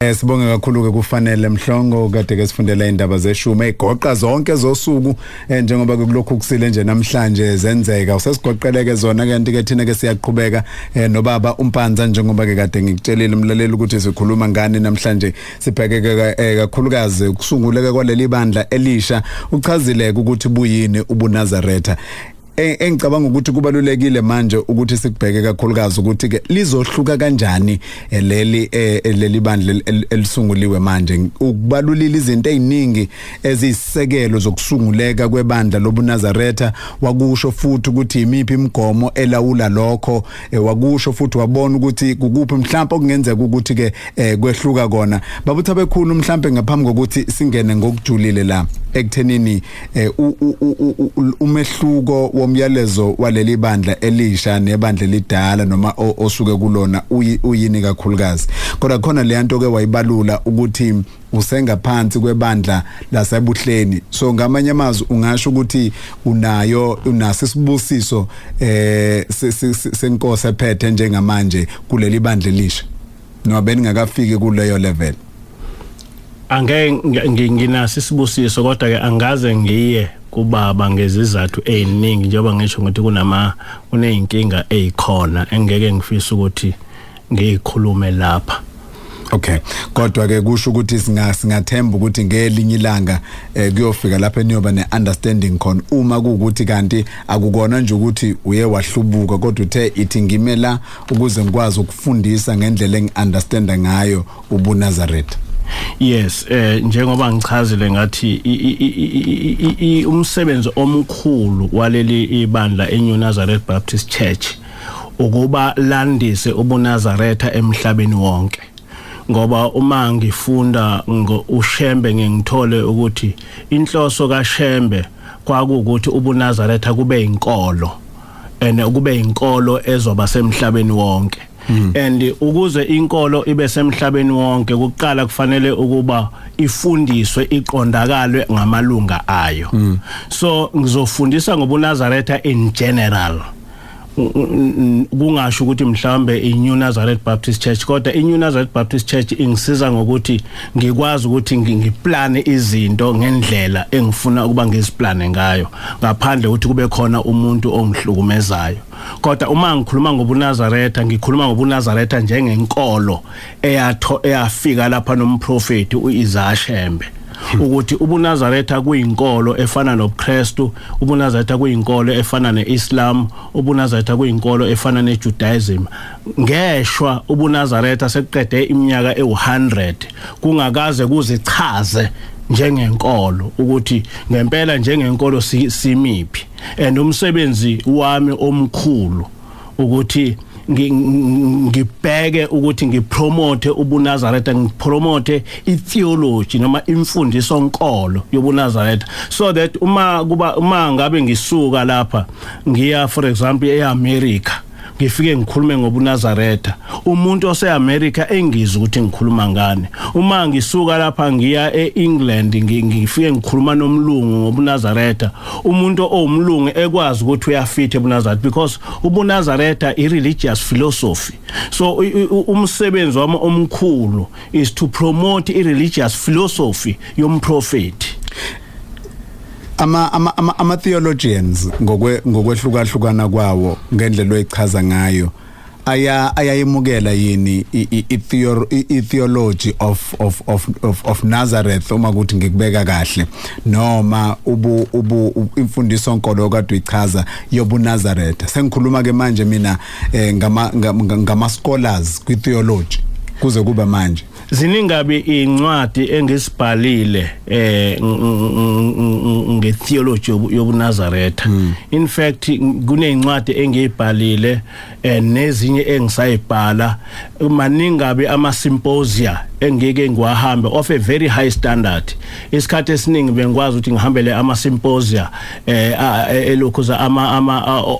Sibonge kakhulu ke kufanele Mhlongo kade ke sifundela indaba zeshumi egoqa zonke zosuku njengoba kulokhu kusile nje namhlanje zenzeka usesigoqeleke zona kanti ke thina ke siyaqhubeka nobaba uMpanza njengoba ke kade ngikutshelile umlaleli ukuthi sikhuluma ngani namhlanje sibhekeke kakhulukazi ukusunguleka kwaleli bandla elisha uchazileke ukuthi buyini ubuNazaretha. Engicabanga ukuthi kubalulekile manje ukuthi sikubheke kakhulukazi ukuthi ke lizohluka kanjani leli bandla elisunguliwe manje ukubalulile izinto eziningi ezisekelo zokusunguleka kwebandla lobuNazaretha wakusho futhi ukuthi imiphi imigomo elawula lokho wakusho futhi wabona ukuthi kukuphi mhlawumbe okungenzeka ukuthi ke kwehluka kona babutha bekhulu mhlawumbe ngaphambi kokuthi singene ngokujulile la ekuthenini umehluko umyalezo waleli bandla elisha nebandla lidala noma osuke kulona uyini kakhulukazi kodwa khona le nto ke wayibalula ukuthi usengaphansi kwebandla lasebuhleni so ngamanye amazwi ungasho ukuthi unaso isibusiso senkosi ephethe njengamanje kuleli bandla elisha noma beningakafiki kuleyo level. Angeke nginasi sibusiso kodwa ke angaze ngiye kubaba ngezizathu eziningi njengoba ngisho ukuthi kuneyinkinga ezikhona engeke ngifisa ukuthi ngikhulume lapha. Okay kodwa ke kusho ukuthi singathemba ukuthi ngelinye ilanga kuyofika lapha eniyoba neunderstanding khona uma kuukuthi kanti akukona nje ukuthi uye wahlubuka kodwa uthe ithi ngimela ukuze ngikwazi ukufundisa ngendlela engiunderstanda ngayo ubuNazaretha. Yes njengoba ngichazile ngathi umsebenzi omkhulu waleli ibandla eNew Nazareth Baptist Church ukuba landise ubuNazaretha emhlabeni wonke ngoba uma ngifunda uShembe ngithole ukuthi inhloso kaShembe kwakuukuthi ubuNazaretha kube inkolo kube inkolo ezoba semhlabeni wonke. And ukuze inkolo ibe semhlabeni wonke kuqala kufanele ukuba ifundiswe iqondakale ngamalunga ayo. So ngizofundisa ngobuNazaretha in general. Kungasho ukuthi mhlambe iNew Nazareth Baptist Church kodwa iNew Nazareth Baptist Church ingisiza ngokuthi ngikwazi ukuthi ngiplane izinto ngendlela engifuna ukuba ngiziplane ngayo ngaphandle ukuthi kube khona umuntu ongihlukumezayo. Kodwa uma ngikhuluma ngobuNazaretha ngikhuluma ngobuNazaretha njengenkolo eyafika lapha nomprofeti uIsaiah Shembe ukuthi ubuNazaretha kuyinkolo efana nobuKristu, ubuNazaretha kuyinkolo efana neIslam, ubuNazaretha kuyinkolo efana neJudaism. Ngeshwa ubuNazaretha seqede iminyaka e100 kungakaze kuzichaze njengenkolo ukuthi ngempela njengenkolo simiphi and umsebenzi wami omkhulu ukuthi ngibheke ukuthi ngipromote ubuNazaretha ngipromote itheology noma imfundiso nkolo yobuNazaretha so that uma ngabe ngisuka lapha ngiya for example eAmerica ngifike ngikhulume ngobuNazaretha umuntu oseAmerica engizwe ukuthi ngikhuluma ngani uma ngisuka lapha ngiya eEngland ngifike ngikhuluma nomlungu ngobuNazaretha umuntu owumlungu ekwazi ukuthi uyafithe ebuNazaretha because ubuNazaretha ireligious philosophy so umsebenzi wami omkhulu is to promote ireligious philosophy yomprofeti. Ama theologians ngokwehlukahlukana kwawo ngendlela oyichaza ngayo ayayimukela yini theology of Nazareth uma kuthi ngikubeka kahle noma imfundiso nkolo kade uyichaza yobuNazaretha sengikhuluma ke manje mina ngama scholars kwi theology kuze kuba manje ziningabe incwadi engisibhalile ngetheology yobuNazaretha. In fact kunezincwadi engiyibhalile nezinye engisayibhala maningabe ama symposia engeke ngiwahambe of a very high standard. Isikhathi esiningi bengikwazi ukuthi ngihambele ama symposia elokhuza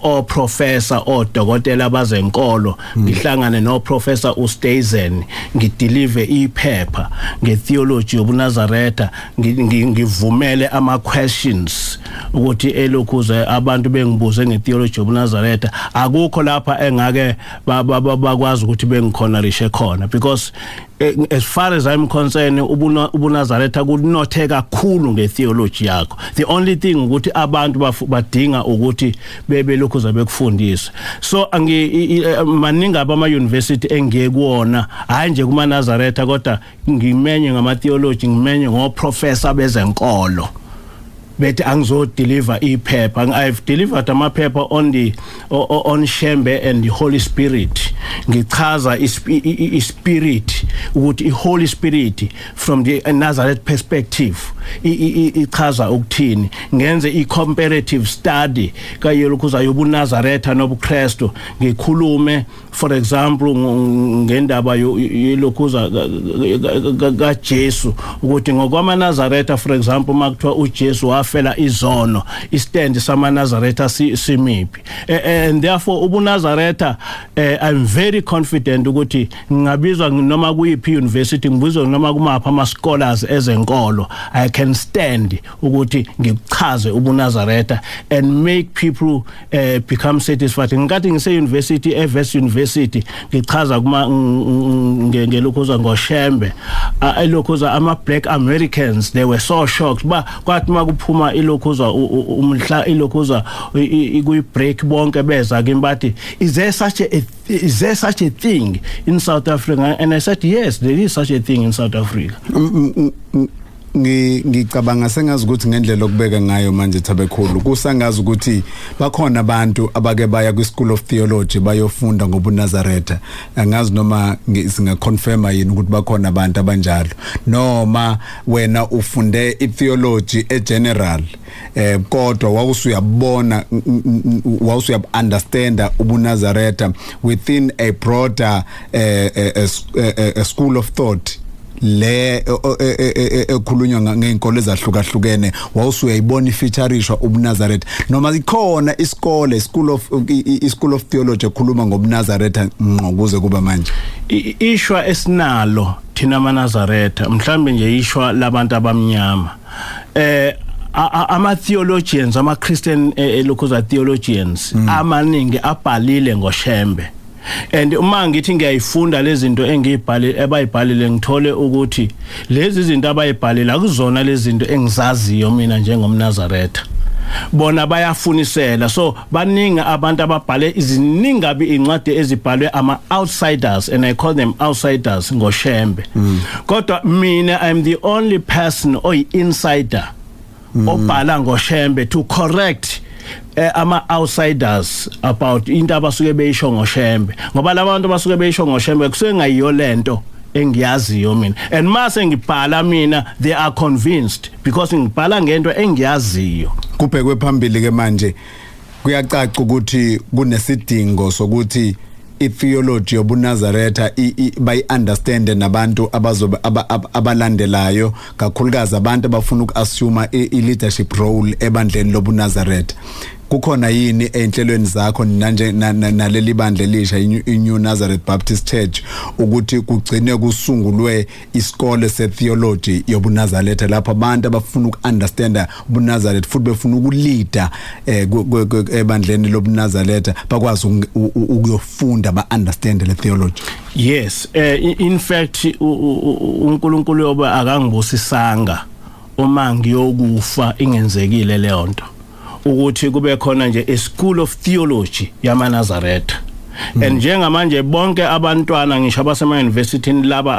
o professor o dokotela abazenkolo ngihlangane no professor uStazen ngideliver iphepha ngetheology yobuNazaretha ngivumele ama questions ukuthi elokhuze abantu bengibuze ngetheology yobuNazaretha akukho lapha engake bakwazi ukuthi bengikhona rishe khona because as far as I'm concerned ubuNazaretha kunothe kakhulu ngetheology yakho. The only thing ukuthi abantu badinga ukuthi bebe lokho zabe kufundisa. So maningi aba university engeke kuona hayi nje kuma Nazaretha kodwa ngimenye ngama theology ngimenye ngo professor bezenkolo. But angizo deliver iphepha. I've delivered ama paper on Shembe and the Holy Spirit. Ngichaza spirit ukuthi I Holy Spirit from the Nazareth perspective ichaza ukuthini. Ngenze I comparative study kayelokhuza yobuNazaretha nobuKristu ngikhulume for example ngendaba yelokhuza kaJesu ukuthi ngokwama Nazaretha for example makuthiwa uJesu wafela izono istand sama Nazaretha simipi and therefore ubuNazaretha I'm very confident ukuthi ngingabizwa noma kuyiphi university ngibizwa noma kumapha ama scholars ezenkolo I can stand ukuthi ngikuchaze ubuNazaretha and make people become satisfied. Ngikathi ngise university Evers University ngichaza kuma ngelokhuza ngoShembe elokhuza ama black Americans they were so shocked ba kwathi makuphuma ilokhuza umhla ilokhuza kuyi break bonke beza kimi bathi is there such a thing in South Africa? And I said yes, there is such a thing in South Africa. Ngicabanga sengazi ukuthi ngendlela okubeka ngayo manje Thabekhulu kusangazi ukuthi bakhona abantu abake baya ku School of Theology bayofunda ngobuNazaretha. Angazi noma singaconfirma yini ukuthi bakhona abantu abanjalo noma wena ufunde itheology egeneral kodwa wawusuyabona wawusuyab-understand ubuNazaretha within a broader a school of thought le ekhulunywa ngeenkolo ezahlukahlukene wawusuyayibona ifeaturishwa ubuNazaretha noma ikhona isikole school of theology ekhuluma ngobuNazaretha ngokuze kuba manje ishwa esinalo thina amaNazaretha mhlambe nje ishwa labantu abamnyama ama theologians ama Christian lokhuza theologians amaningi abhalile ngoShembe. And uma ngithi ngiyayifunda lezi zinto engiyibhalile ebayibhalile ngithole ukuthi lezi zinto abayibhalile akuzona lezi zinto engizaziyo mina njengomNazaretha. Bona bayafunisela so baningi abantu ababhale iziningabi incwadi ezibhalwe ama outsiders and I call them outsiders ngoShembe. Kodwa mina I'm the only person oy insider obhala ngoShembe to correct ama outsiders about into abasuke beyisho ngoShembe ngoba labantu basuke beyisho ngoShembe kusuke ngayiyo lento engiyaziyo mina and mase ngibhala mina they are convinced because ngibhala ngento engiyaziyo. Kubhekwe phambili ke manje kuyacaca ukuthi kunesidingo sokuthi itheology yobuNazaretha bayi-understand nabantu abalandelayo kakhulukazi abantu abafuna uku-assume i-leadership role ebandleni lobuNazaretha. Kukhona yini enhlelweni zakho nanje naleli bandla elisha iNew Nazareth Baptist Church ukuthi kugcine kusungulwe isikole setheology yobuNazaretha lapho abantu abafuna uku-understand ubuNazaretha futhi befuna ukuleader ebandleni lobuNazaretha bakwazi ukuyofunda ba-understand le theology? Yes, in fact uNkulunkulu yoba akangibusisanga uma ngiyokufa ingenzekile leyo nto ukuthi kube khona nje a school of theology yamaNazaretha. And njengamanje bonke abantwana ngisho abasema university laba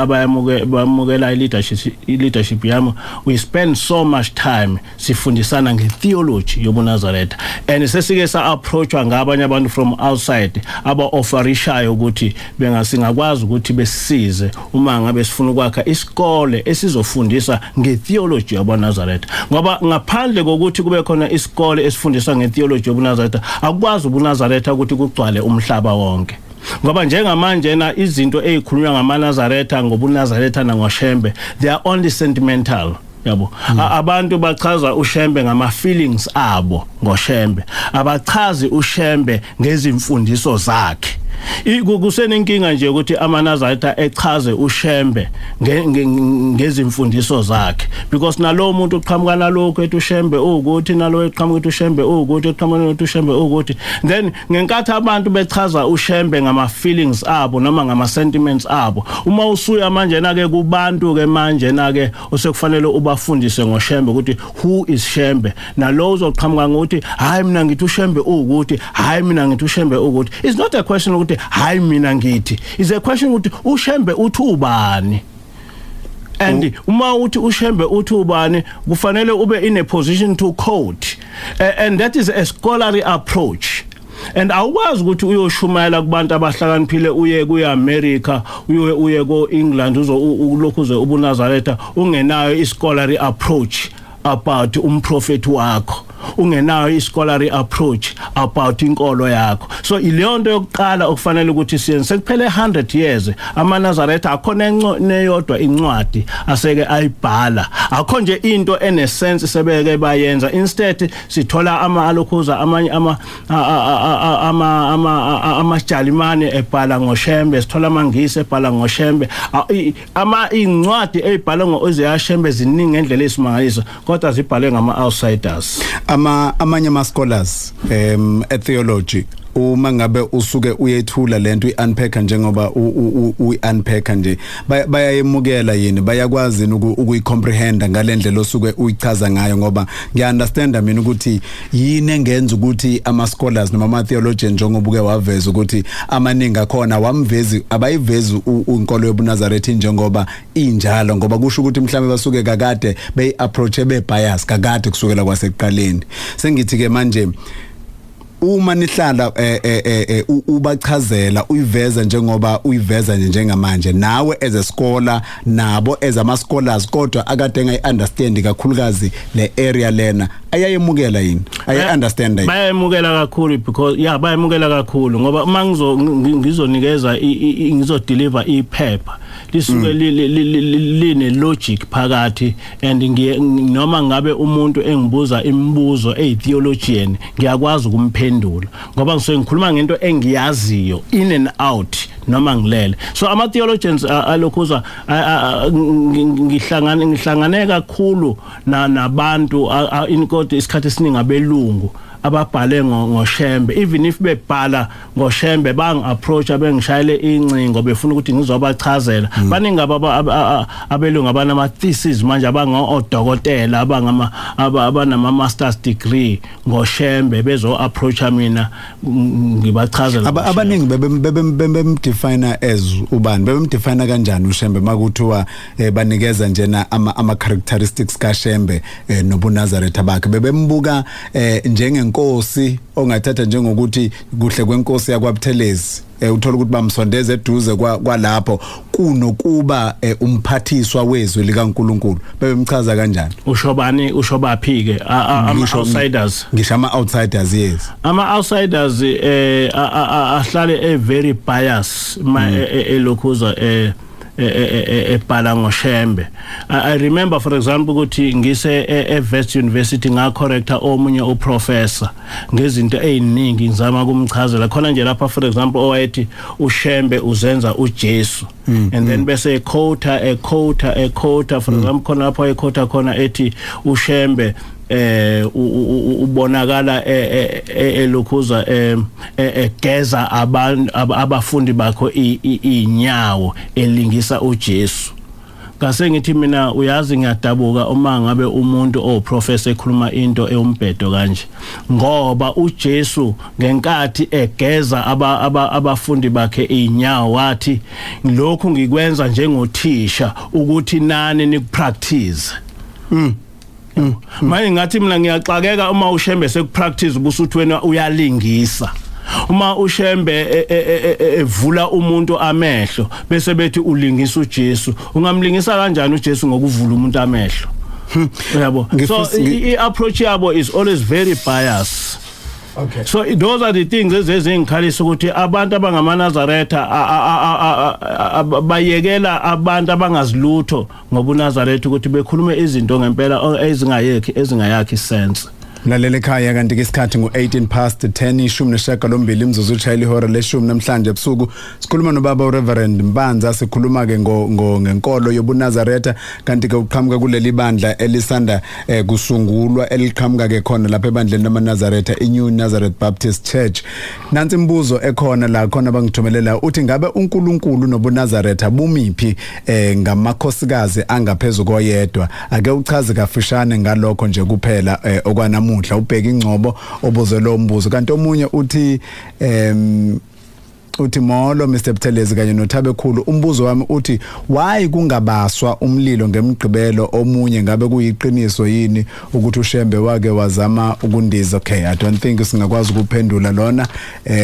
abayamukela leadership yami we spend so much time sifundisana ngetheology yobuNazaretha and sesike sa approachwa ngabanye abantu from outside aba offerishayo ukuthi bengasingakwazi ukuthi besisize uma ngabe sifuna ukwakha isikole esizofundisa ngetheology yobuNazaretha ngoba ngaphandle kokuthi kube khona isikole esifundisa ngetheology yobuNazaretha akwazi ubuNazaretha ukuthi kugcwale umhlaba wonke ngoba njengamanje na izinto ezikhulunywa ngamaNazaretha ngobuNazaretha nangoShembe they are only sentimental yabo. Abantu bachaza uShembe ngama feelings abo ngoShembe abachazi uShembe ngezimfundiso zakhe Kusenenkinga nje ukuthi amaNazaretha echaze uShembe ngezimfundiso zakhe, because nalo muntu uqhamuka nalokho ethi uShembe ukuthi nalo eqhamuka ethi uShembe ukuthi eqhamuka ethi uShembe ukuthi, then ngenkathi abantu bechaza uShembe ngama feelings abo noma ngama sentiments abo, uma usuya manje na ke kubantu ke manje na ke osekufanele ubafundise ngoShembe ukuthi who is Shembe, nalo uzoqhamuka ngokuthi hayi mina ngithi uShembe ukuthi hayi mina ngithi uShembe ukuthi. It's not a question ukuthi hayi mina ngithi, it's a question ukuthi uShembe uthi ubani. And uma uthi uShembe uthi ubani kufanele ube in a position to quote, and that is a scholarly approach. And awukwazi ukuthi uyoshumayela kubantu abahlakaniphile uye kuAmerica uye ko England ulokhu uze ubuNazaretha ungenayo ischolarly approach about umprofeti wakho, ungenayo ischolarly approach about inkolo yakho. So ileyo nto yokuqala okufanele ukuthi siyenze sekuphele 100 years amaNazaretha akhona neyodwa incwadi aseke ayibhala, akho nje into ene sense sebeke bayenza. Instead sithola alokhuza amanye amaJalimane ebhala ngoShembe, sithola amangisi ebhala ngoShembe, incwadi ezibhala ngoOziyah Shembe ziningi ngendlela esimangaliso kodwa zibhalwe ngama outsiders. Amanye ama scholars theology uma ngabe usuke uyethula lento iunpack njengoba uunpack nje bayayemukela yini, bayakwazi ukuyicomprehend ngalendlela osuke uyichaza ngayo, ngoba ngiunderstand mina ukuthi yini engenza ukuthi ama scholars noma ama theologians njengobuke waveza ukuthi amaningi akhona wamvezi abayivezi unkolo yobuNazaretha njengoba injalo, ngoba kusho ukuthi mhlawumbe basuke kakade beapproach bebias kakade kusukela kwasekuqaleni. Sengithi ke manje uma nihlala ubachazela uyiveza njengoba uyiveza nje njengamanje, nawe as a scholar nabo as ama scholars kodwa akade ngayiunderstand kakhulukazi le area lena, ayayemukela yini, ayaunderstand yini? Bayemukela kakhulu, because bayemukela kakhulu ngoba uma ngizonikeza ngizodeliver iphepha lisuke line logic phakathi, and noma ngabe umuntu engibuza imibuzo etheologian ngiyakwazi ukumphendula ngoba ngisuke ngikhuluma ngento engiyaziyo in and out noma ngilele. So ama theologians alokhuza ngihlangane kakhulu nabantu inkodi isikhathi esiningi abelungu ababhale ngoShembe, even if bebhala ngoShembe bang-approach abengishayele incingo befuna ukuthi ngizobachazela. Baningi abelungu abanama-thesis manje abango-odokotela abanama-master's degree ngoShembe bezo-approacha mina ngibachazela. Abaningi bebemdefine as ubani, bebemdefine kanjani uShembe makuthiwa banikeza njena ama-characteristics kaShembe nobuNazaretha bakhe? Bebembuka njengenkosi ongathatha njengokuthi kuhle kwenkosi yakwaButhelezi, uthola ukuthi bamsondeza eduze kwalapho kunokuba umphathiswa wezwe likaNkuluNkulu? Bebemchaza kanjani? Ushobaphi ke outsiders? Ngisho ama outsiders, yes. Ama outsiders ahlale very bias elokhuza ebhala ngoShembe. I remember for example ukuthi ngise eVest University nga corrector omunye uprofessor ngezinto eziningi ngizama ukumchazela khona nje lapha, for example owayethi uShembe uzenza uJesu, and then bese quota for example khona lapha equota khona ethi uShembe ubonakala elokhuza egeza abafundi bakho inyawo elingisa uJesu. Ngase ngithi mina uyazi ngiyadabuka uma ngabe umuntu oprofessor ekhuluma into eumbhedo kanje, ngoba uJesu ngenkathi egeza abafundi bakhe inyawo wathi lokhu ngikwenza njengothisha ukuthi nani nikupractice. Manje ngathi mina ngiyaxakeka uma uShembe sekupractice ubusuthi wena uyalingisa. Uma uShembe evula umuntu amehlo bese bethi ulingisa uJesu, ungamlingisa kanjani uJesu ngokuvula umuntu amehlo? Uyabo? So i-approach yabo is always very biased. Okay. So those are the things ezengikhalisa ukuthi abantu abangamaNazaretha bayekela abantu abangazilutho ngobuNazaretha ukuthi bekhulume izinto ngempela ezingayakhi sense. Mlalele ekhaya kanti ke isikhathi ngo-10:18 ishumi nesishiyagalombili imzuzu utshayela ihora leshumi namhlanje ebusuku sikhuluma nobaba uReverend Mpanza sikhuluma ke ngenkolo yobuNazaretha kanti ke uqhamuka kuleli bandla elisanda kusungulwa eliqhamuka ke khona lapha ebandleni lamaNazaretha iNew Nazareth Baptist Church. Nansi imibuzo ekhona la khona bangithumelela uthi ngabe uNkulunkulu nobuNazaretha bumiphi ngamakhosikazi angaphezulu koyedwa ake uchaze kafishane ngalokho nje kuphela okwanamuhla ubheka ingcobo obuze lo mbuzo kanti omunye uthi molo Mr Buthelezi kanye noThabekhulu umbuzo wami uthi why kungabaswa umlilo ngemgqibelo omunye ngabe kuyiqiniso yini ukuthi uShembe wake wazama ukundiza okay I don't think singakwazi ukuphendula lona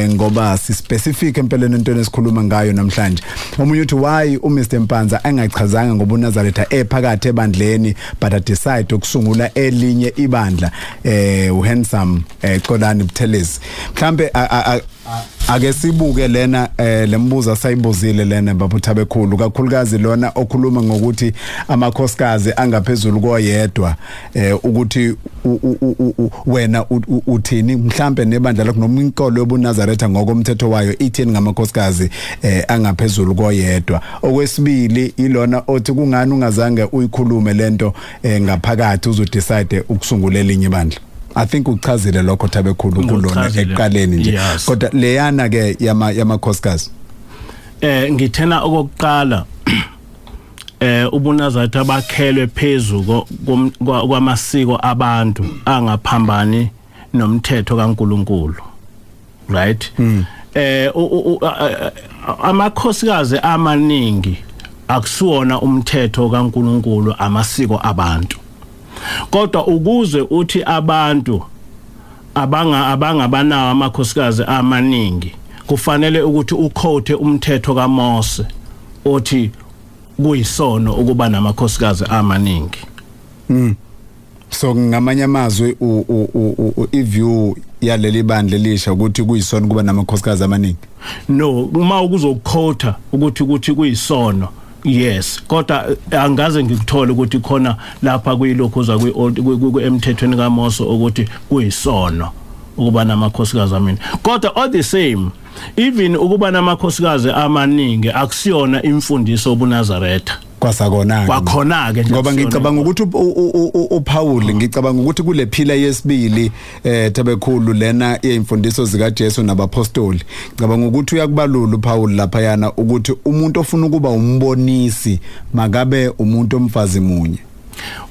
ngoba si specific empeleni into esikhuluma ngayo namhlanje omunye uthi why uMr Mpanza angachazanga ngobuNazaretha ephakathi ebandleni but I decide ukusungula elinye ibandla uHandsome Xolani Buthelezi mhlambe ake sibuke lena lembuzo sayibuzile lena baba uThabekhulu kakhulukazi lona okhuluma ngokuthi amakhosikazi angaphezulu koyedwa ukuthi wena uthini mhlambe nebandla lakho noma inkolo yobuNazaretha ngokomthetho wayo ithini ngamakhosikazi angaphezulu koyedwa okwesibili ilona othi kungani ungazange uyikhulume lento ngaphakathi uzodecide ukusungula elinye ibandla I think uchazile lokho Thabekhulu kulona eqaleni nje kodwa leyana ke yamakhosikazi ngithena okokuqala ubuNazaretha bakhelwe phezulu kwamasiko abantu angaphambani nomthetho kaNkuluNkulu right amakhosikazi amaningi akusiwona umthetho kaNkuluNkulu amasiko abantu kodwa ukuze uthi abantu abangabanawo amakhosikazi amaningi kufanele ukuthi ukhothe umthetho kaMose othi kuyisono ukuba namakhosikazi amaningi so ngamanye amazwi iview yaleli bandla elisha ukuthi kuyisono kuba namakhosikazi amaningi no uma ukuzokhotha ukuthi kuyisono yes kodwa angaze ngikuthole ukuthi khona lapha kuyilokhuza emthethweni kaMose ukuthi kuyisono ukuba namakhosikazi amaningi kodwa all the same even ukuba namakhosikazi amaningi akusiyona imfundiso obuNazaretha kwakhona ke ngoba ngicabanga ukuthi uPaul ngicabanga ukuthi kule phila yesibili Thabekhulu lena yemfundiso zika Jesu nabapostoli ngicabanga ukuthi uyakubalula uPaul lapha yana ukuthi umuntu ofuna ukuba umbonisi makabe umuntu omfazi munye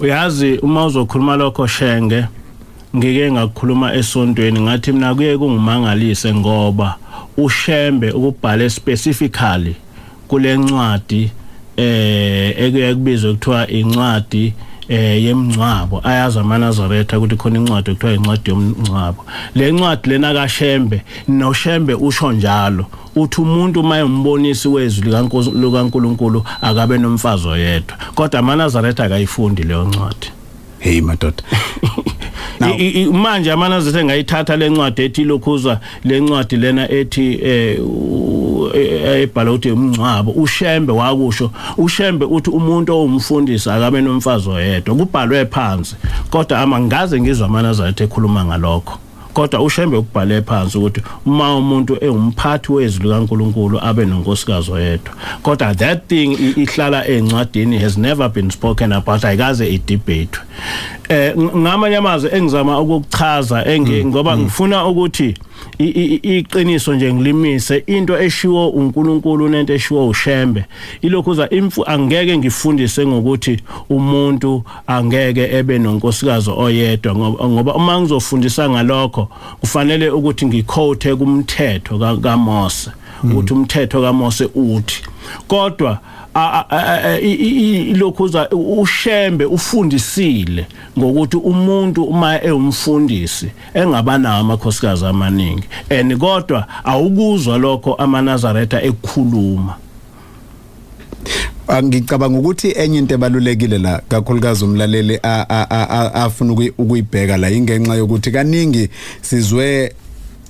uyazi uma uzokhuluma lokho Shenge ngike ngakukhuluma esontweni ngathi mina kuye kungimangalise ngoba uShembe ukubhala specifically kule ncwadi ekubizwa kuthiwa incwadi yemncwabo ayazi amaNazaretha ukuthi khona incwadi ekuthiwa incwadi yomncwabo le ncwadi lena kaShembe noShembe usho njalo uthi umuntu mayembonisi wezwi likaNkuluNkulu akabe nomfazi oyedwa kodwa amaNazaretha akayifundi leyo ncwadi hey madoda manje amaNazaretha ngayithatha le ncwadi ethi lokhuza le ncwadi lena ethi ebhala uthi umncwabo uShembe wakusho uShembe uthi umuntu owumfundisi akabe nomfazi oyedwa kubhalwe phansi kodwa amangaze ngizwa amaNazaretha ekhuluma ngalokho kodwa uShembe ukubhale phansi ukuthi uma umuntu engumphathi wezwi likaNkuluNkulu abe nonkosikazi oyedwa kodwa that thing ihlala encwadini has never been spoken about ayikaze idebate ngamanye amazwi engizama ukuchaza ngoba ngifuna ukuthi iqiniso nje ngilimise into eshiwo uNkulunkulu nento eshiwo uShembe ilokhuza angeke ngifundise ngokuthi umuntu angeke ebe nonkosikazi oyedwa ngoba uma ngizofundisa ngalokho kufanele ukuthi ngikhothe kumthetho kaMose ukuthi umthetho kaMose uthi kodwa lokhuza uShembe ufundisile ngokuthi umuntu uma ewumfundisi engabanawo amakhosikazi amaningi kodwa awukuzwa lokho amaNazaretha ekukhuluma ngicabanga ukuthi enye into ebalulekile la kakhulukazi umlaleli afuna ukuyibheka la ingenxa yokuthi kaningi sizwe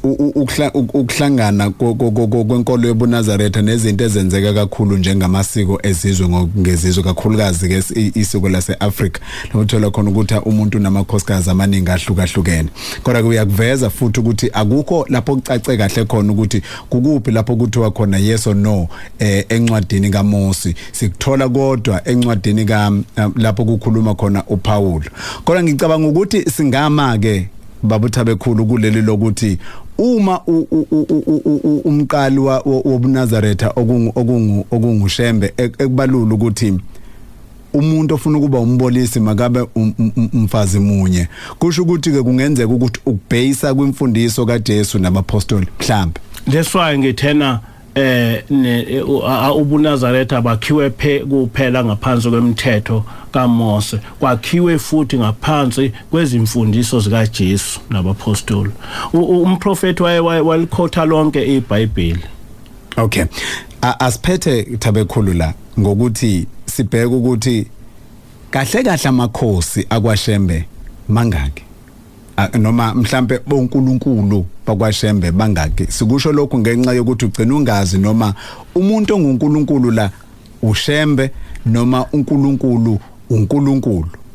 ukuhlangana kwenkolo yobuNazaretha nezinto ezenzeka kakhulu njengamasiko ezizwe ngezizwe kakhulukazi ke isiko laseAfrika lokuthola khona ukuthi umuntu namakhosikazi amaningi ahlukahlukene kodwa kuyakuveza futhi ukuthi akukho lapho kucace kahle khona ukuthi kukuphi lapho kuthiwa khona yes or no encwadini kaMose sikuthola kodwa encwadini lapho kukhuluma khona uPaul kodwa ngicabanga ukuthi singama ke babuthabe khulu kuleli lokuthi uma umqali wobuNazaretha okungushembe ekubalula ukuthi umuntu ofuna ukuba umbolisi makabe umfazi munye kusho ukuthi ke kungenzeka ukuthi ukubhayisa kwimfundiso kaJesu nabapostoli mhlambe that's why ngithena ubuNazaretha bakhiwe kuphela ngaphansi kwemthetho kaMose kwakhiwe futhi ngaphansi kwezimfundiso zikaJesu nabapostoli umprofeti walikhotha lonke iBhayibheli okay asiphethe Thabekhulu la ngokuthi sibheke ukuthi kahle amakhosi akwaShembe mangaki noma mhlambe bonkulunkulu bakwaShembe bangaki sikusho lokho ngenxa yokuthi ugcina ungazi noma umuntu ongunkulunkulu la uShembe noma uNkulunkulu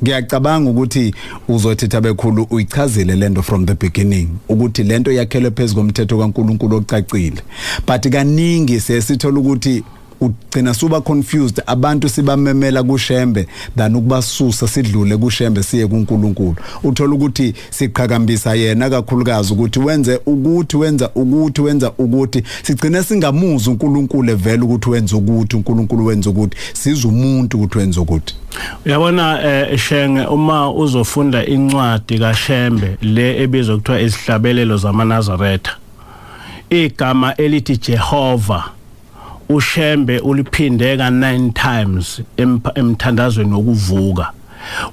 ngiyacabanga ukuthi uzothi Thabekhulu uyichazile lento from the beginning ukuthi lento yakhelwe phezulu komthetho kaNkulunkulu ocacile but kaningi sesithola ukuthi ugcina suba confused abantu sibamemela kuShembe than ukubasusa sidlule kuShembe siye kuNkulunkulu uthola ukuthi siqhakambisa yena kakhulukazi ukuthi wenza ukuthi sigcina singamuzi uNkulunkulu evela ukuthi wenza ukuthi uNkulunkulu wenza ukuthi siza umuntu ukuthi wenza ukuthi uyabona Shenge uma uzofunda incwadi kaShembe le ebizwa kuthiwa isihlabelelo zamaNazaretha igama elithi Jehova uShembe uliphindeka 9 times emthandazweni wokuvuka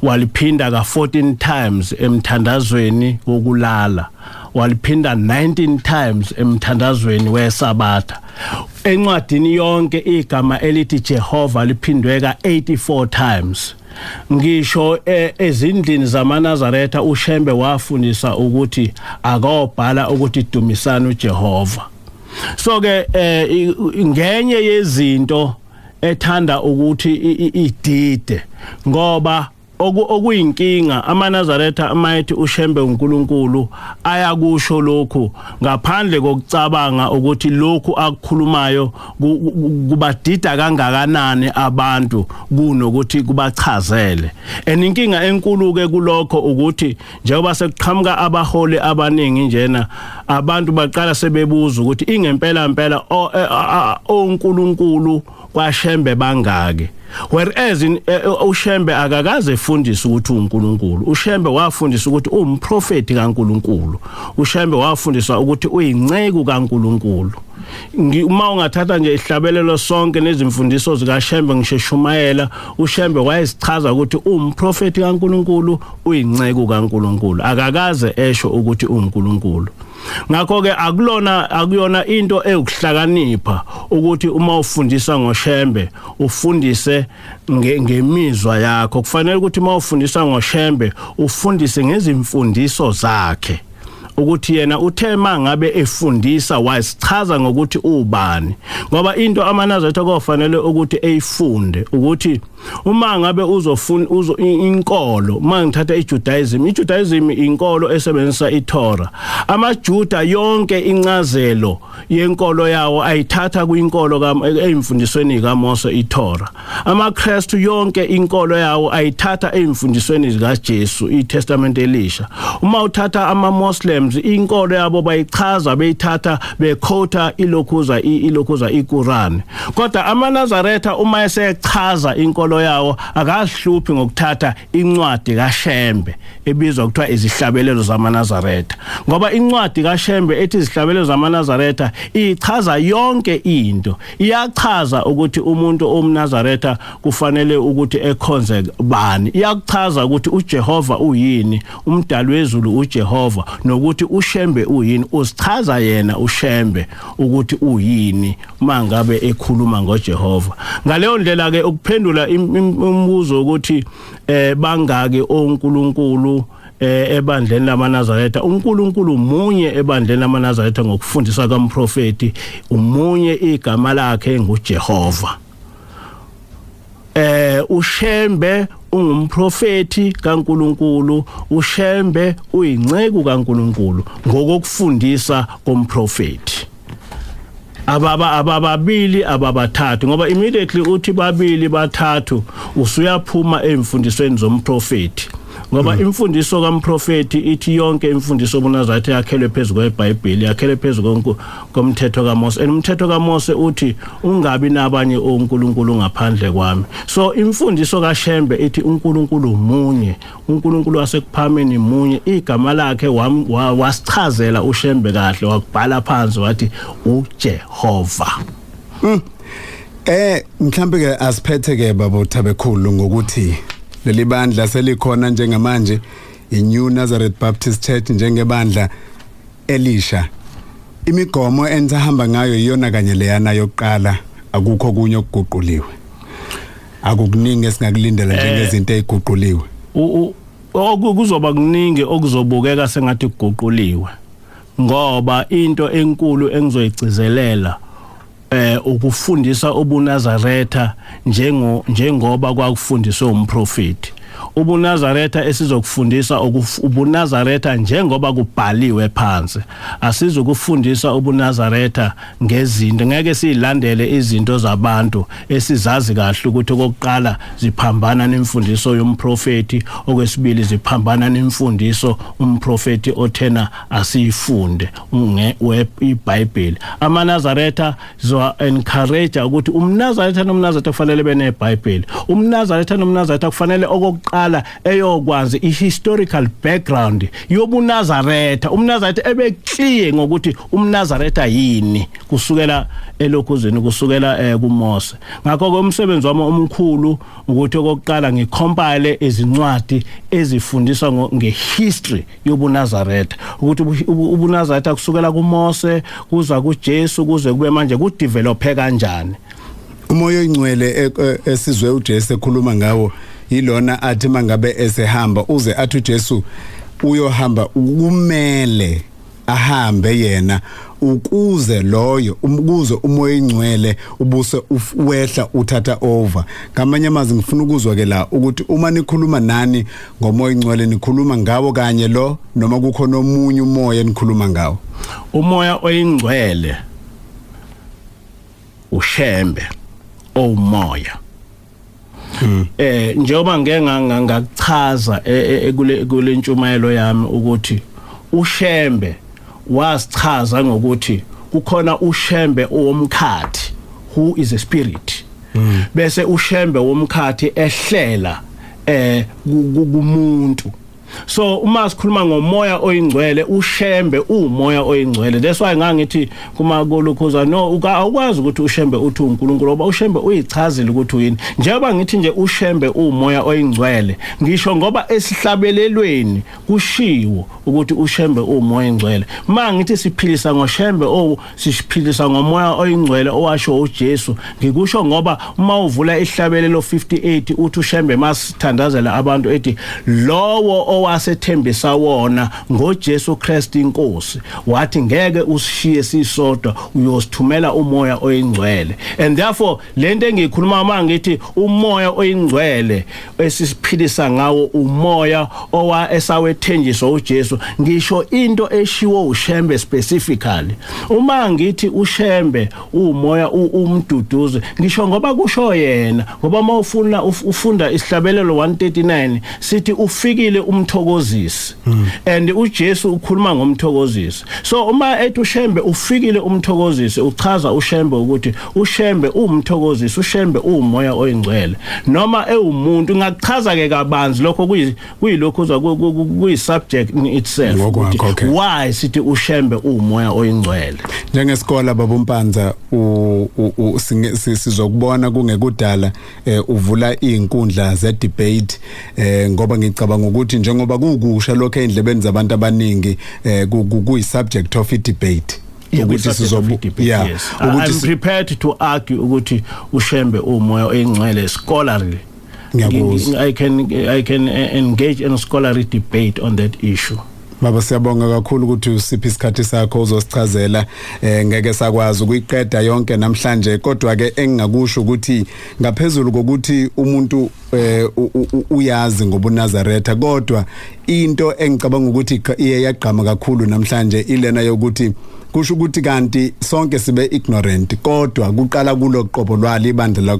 waliphinda ka 14 times emthandazweni wokulala waliphinda 19 times emthandazweni weSabatha encwadini yonke igama elithi Jehova liphindweka 84 times ngisho ezindlini zamaNazaretha uShembe wafundisa ukuthi akawubhala ukuthi dumisana uJehova so ke ngenye yezinto ethanda ukuthi idide ngoba okuyinkinga amaNazaretha amayithi uShembe uNkulunkulu ayakusho lokhu ngaphandle kokucabanga ukuthi lokhu akukhulumayo kubadida kangakanani abantu kunokuthi kubachazele eninkinga enkulu ke kulokho ukuthi njengoba sekuqhamuka abaholi abaningi njena abantu baqala sebebuza ukuthi ingempela uNkulunkulu kwaShembe bangake whereas uShembe akakaze efundisa ukuthi uNkulunkulu uShembe wafundisa ukuthi umprofeti kaNkulunkulu uShembe wafundisa ukuthi uyinceku kaNkulunkulu uma ungathatha nje ihlabelelo sonke nezimfundiso zikaShembe ngisheshumayela uShembe wayesichaza ukuthi umprofeti kaNkulunkulu uyinceku kaNkulunkulu akakaze esho ukuthi uNkulunkulu ngakho ke akuyona into ekuhlakanipha ukuthi uma ufundisa ngoShembe ufundise ngemizwa yakho kufanele ukuthi uma ufundisa ngoShembe ufundise ngezimfundiso zakhe ukuthi yena uthe mangabe efundisa wasichaza ngokuthi ubani ngoba into amaNazaretha kofanele ukuthi eyifunde ukuthi uma ngabe uzofunda inkolo mangithatha iJudaism inkolo esebenzisa iTorah amaJuda yonke incazelo yenkolo yawo ayithatha kwinkolo eyimfundisweni kaMose iTorah amaKristu yonke inkolo yawo ayithatha eyimfundisweni zikaJesu iTestament elisha uma uthatha amaMuslims inkolo yabo bayichaza beyithatha bequota ilokhuza iQuran kodwa amaNazaretha uma esechaza inkolo yawo akahluphi ngokuthatha incwadi kaShembe ebizwa kuthiwa izihlabelelo zamaNazaretha ngoba incwadi kaShembe ethi izihlabelelo zamaNazaretha ichaza yonke into iyachaza ukuthi umuntu omNazaretha kufanele ukuthi ekhonze bani iyachaza ukuthi uJehova uyini umdali wezulu uJehova nokuthi uShembe uyini usichaza yena uShembe ukuthi uyini mangabe ekhuluma ngoJehova ngaleyo ndlela ke ukuphendula umbuzo ukuthi bangaki oNkulunkulu ebandleni lamaNazaretha uNkulunkulu munye ebandleni lamaNazaretha ngokufundisa kaMprofeti umunye igama lakhe nguJehova uShembe ungumprofeti kaNkulunkulu uShembe uyinceku kaNkulunkulu ngokufundisa komprofeti ababili ababathathu ngoba immediately uthi babili bathathu usuyaphuma emfundisweni zomprofeti ngoba imfundiso kaMprofeti ithi yonke imfundiso obunazathi yakhelwe phezulu kweBhayibheli yakhelwe phezulu komthetho kaMose umthetho kaMose uthi ungabi nabanye onkulunkulu ngaphandle kwami so imfundiso kaShembe ithi uNkulunkulu munye uNkulunkulu wasekuphameni munye igama lakhe wasichazela uShembe kahle wakubhala phansi wathi uJehova mhlambe ke asiphethe ke babo Thabekhulu ngokuthi leli bandla selikhona njengamanje iNew Nazareth Baptist Church njengebandla elisha imigomo enihamba ngayo iyona kanye leyana yokuqala akukho kunye okuguquliwe akukuningi esingakulindela njengezinto eziguquliwe okuzoba kuningi okuzobukeka sengathi kuguquliwe ngoba into enkulu engizoyigcizelela ukufundisa ubuNazaretha njengoba kwakufundiswa umprofeti ubuNazaretha esizokufundisa ubuNazaretha njengoba kubhaliwe phansi asizokufundisa ubuNazaretha ngezinto ngeke silandele izinto zabantu esizazi kahle ukuthi okokuqala ziphambana nemfundiso yomprofeti okwesibili ziphambana nemfundiso umprofeti othena asiyifunde iBhayibheli amaNazaretha zo encourage ukuthi umNazaretha nomNazaretha kufanele beneBhayibheli umNazaretha nomNazaretha kufanele okokuqala eyokwazi ihistorical background yobuNazaretha umNazaretha ebeclear ngokuthi umNazaretha yini kusukela elokhuzeni kusukela kuMose ngakho ke umsebenzi wami omkhulu ukuthi okokuqala ngicompile izincwadi ezifundisa ngehistory yobuNazaretha ukuthi ubuNazaretha kusukela kuMose kuza kuJesu kuze kube manje kudevelope kanjani umoya oyingcwele esizwe uJesu ekhuluma ngawo yilona athi mangabe esehamba uze athi uJesu uyohamba ukumele ahambe yena ukuze loyo umkuzo umoya ingcwele ubuse wehla uthatha over ngamanye amazwi ngifuna ukuzwa ke la ukuthi uma nikhuluma nani ngomoya ingcwele nikhuluma ngawo kanye lo noma kukhona omunye umoya enikhuluma ngawo umoya oyingcwele uShembe umoya njengoba ngakuchaza kule ntshumayelo yami ukuthi uShembe wasichaza ngokuthi kukhona uShembe owomkhathi who is a spirit bese uShembe womkhathi ehlela kumuntu so uma sikhuluma ngomoya oyingcwele uShembe umoya oyingcwele that's why ngangithi kuma kolokhoza no ukwazi ukuthi uShembe uthi uNkulunkulu ngoba uShembe uyichazile ukuthi uyini njengoba ngithi nje uShembe umoya oyingcwele ngisho ngoba esihlabelelweni kushiwo ukuthi uShembe umoya oyingcwele mangithi siphilisa ngoShembe siphilisa ngomoya oyingcwele owasho uJesu ngikusho ngoba uma uvula ihlabelelo 58 uthi uShembe masithandazela abantu ethi lowo owasethembisa wona ngoJesu Kristu inkosi wathi ngeke usishiye sisodwa uyosithumela umoya oyingcwele and therefore lento engikhuluma mangithi umoya oyingcwele esisiphilisa ngawo umoya esawethenjiswa uJesu ngisho into eshiwo uShembe specifically uma ngithi uShembe umoya umduduze ngisho ngoba kusho yena ngoba mawufuna ufunda isihlabelelo 139 sithi ufikile umthokozisi and uJesu ukhuluma ngomthokozisi so uma ethi uShembe ufikile umthokozisi uchaza uShembe ukuthi uShembe umthokozisi uShembe umoya oyingcwele noma ewumuntu ngakuchaza ke kabanzi lokho kuyilokho kuyi subject in itself why sithi uShembe umoya oyingcwele njengesikole babompanza sizokubona kungekudala uvula izinkundla ze debate ngoba ngicabanga ukuthi njengoba kukusha lokho endlebeni zabantu abaningi kuyi subject of debate ukuthi sizobuya I'm prepared to argue ukuthi uShembe umoya oyingcwele scholarly I can engage in a scholarly debate on that issue. Baba siyabonga kakhulu ukuthi usiphi isikhathi sakho uzosichazela ngeke sakwazi ukuyiqeda yonke namhlanje kodwa ke engingakusho ukuthi ngaphezulu kokuthi umuntu uyazi ngobuNazaretha kodwa into engicabanga ukuthi iye yagqama kakhulu namhlanje ilena yokuthi kusho ukuthi kanti sonke sibe ignorant kodwa kuqala kuloqobo lwali ibandla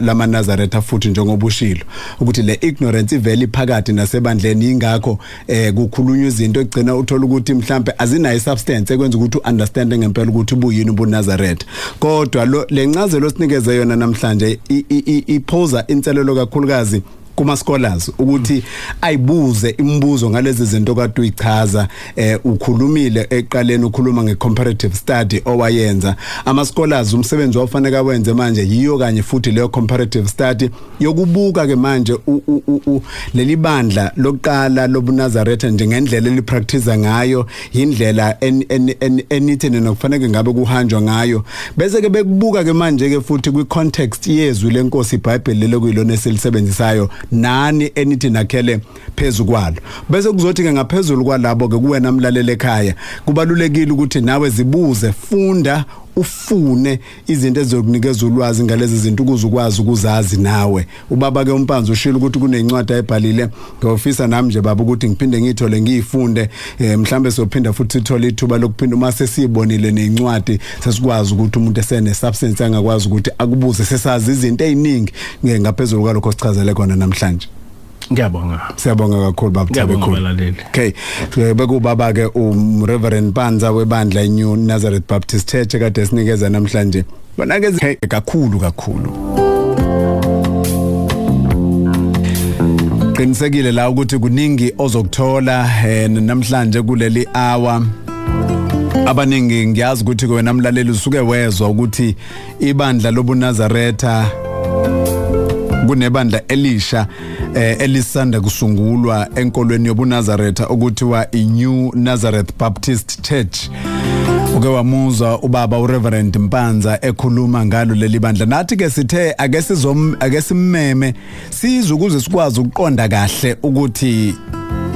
lamaNazaretha futhi njengoba ushilo ukuthi le ignorance iveli phakathi nasebandleni ingakho kukhulunywa izinto egcina uthola ukuthi mhlambe azinayo substance ekwenza ukuthi uunderstand ngempela ukuthi ubuyini ubuNazaretha kodwa lencazelo sinikeze yona namhlanje iphosa inselelo kakhulukazi kuma scholars ukuthi ayibuze imibuzo ngalezi zinto kade uyichaza ukhulumile eqaleni ukhuluma ngecomparative study owayenza ama scholars umsebenzi ofanele awenze manje yiyo kanye futhi leyo comparative study yokubuka ke manje leli bandla lokuqala lobuNazaretha njengendlela elipractice ngayo indlela enithene nokufanele ngabe kuhanjwa ngayo bese ke bekubuka ke manje ke futhi kwi context yezwi lenkosi iBhayibheli lekuyilona esilisebenzisayo nani enithi nakhele phezulu kwalo bese kuzothi ke ngaphezulu kwalabo ke kuwena mlaleli ekhaya kubalulekile ukuthi nawe zibuze funda ufune izinto ezokunikeza ulwazi ngalezi zinto ukuze ukwazi ukuzazi nawe ubaba ke umpanzi ushilo ukuthi kunencwadi ayibhalile ngofisa nami nje baba ukuthi ngiphinde ngithole ngiyifunde mhlambe sophinda futhi sithole ithuba lokuphinda uma sesibonile nencwadi sesikwazi ukuthi umuntu esene substance angakwazi ukuthi akubuze sesazi izinto eziningi ngaphezulu kwalokho sichazele khona namhlanje. Ngiyabonga. Siyabonga kakhulu baba Thabekhulu. Okay. Bekubaba ke Reverend Panza webandla iNew Nazareth Baptist Church kade sinikeza namhlanje. Bona ke kakhulu. Qinisekile la ukuthi kuningi ozokuthola namhlanje kuleli hour. Abaningi ngiyazi ukuthi wena mlaleli usuke wezwa ukuthi ibandla lobuNazaretha kunebandla elisha elisanda kusungulwa enkolweni yobuNazaretha okuthiwa iNew Nazareth Baptist Church. Uke wamuza ubaba uReverend Mpanza ekhuluma ngalo leli bandla nathi ke sithe ake simmeme sizwe ukuze sikwazi ukuqonda kahle ukuthi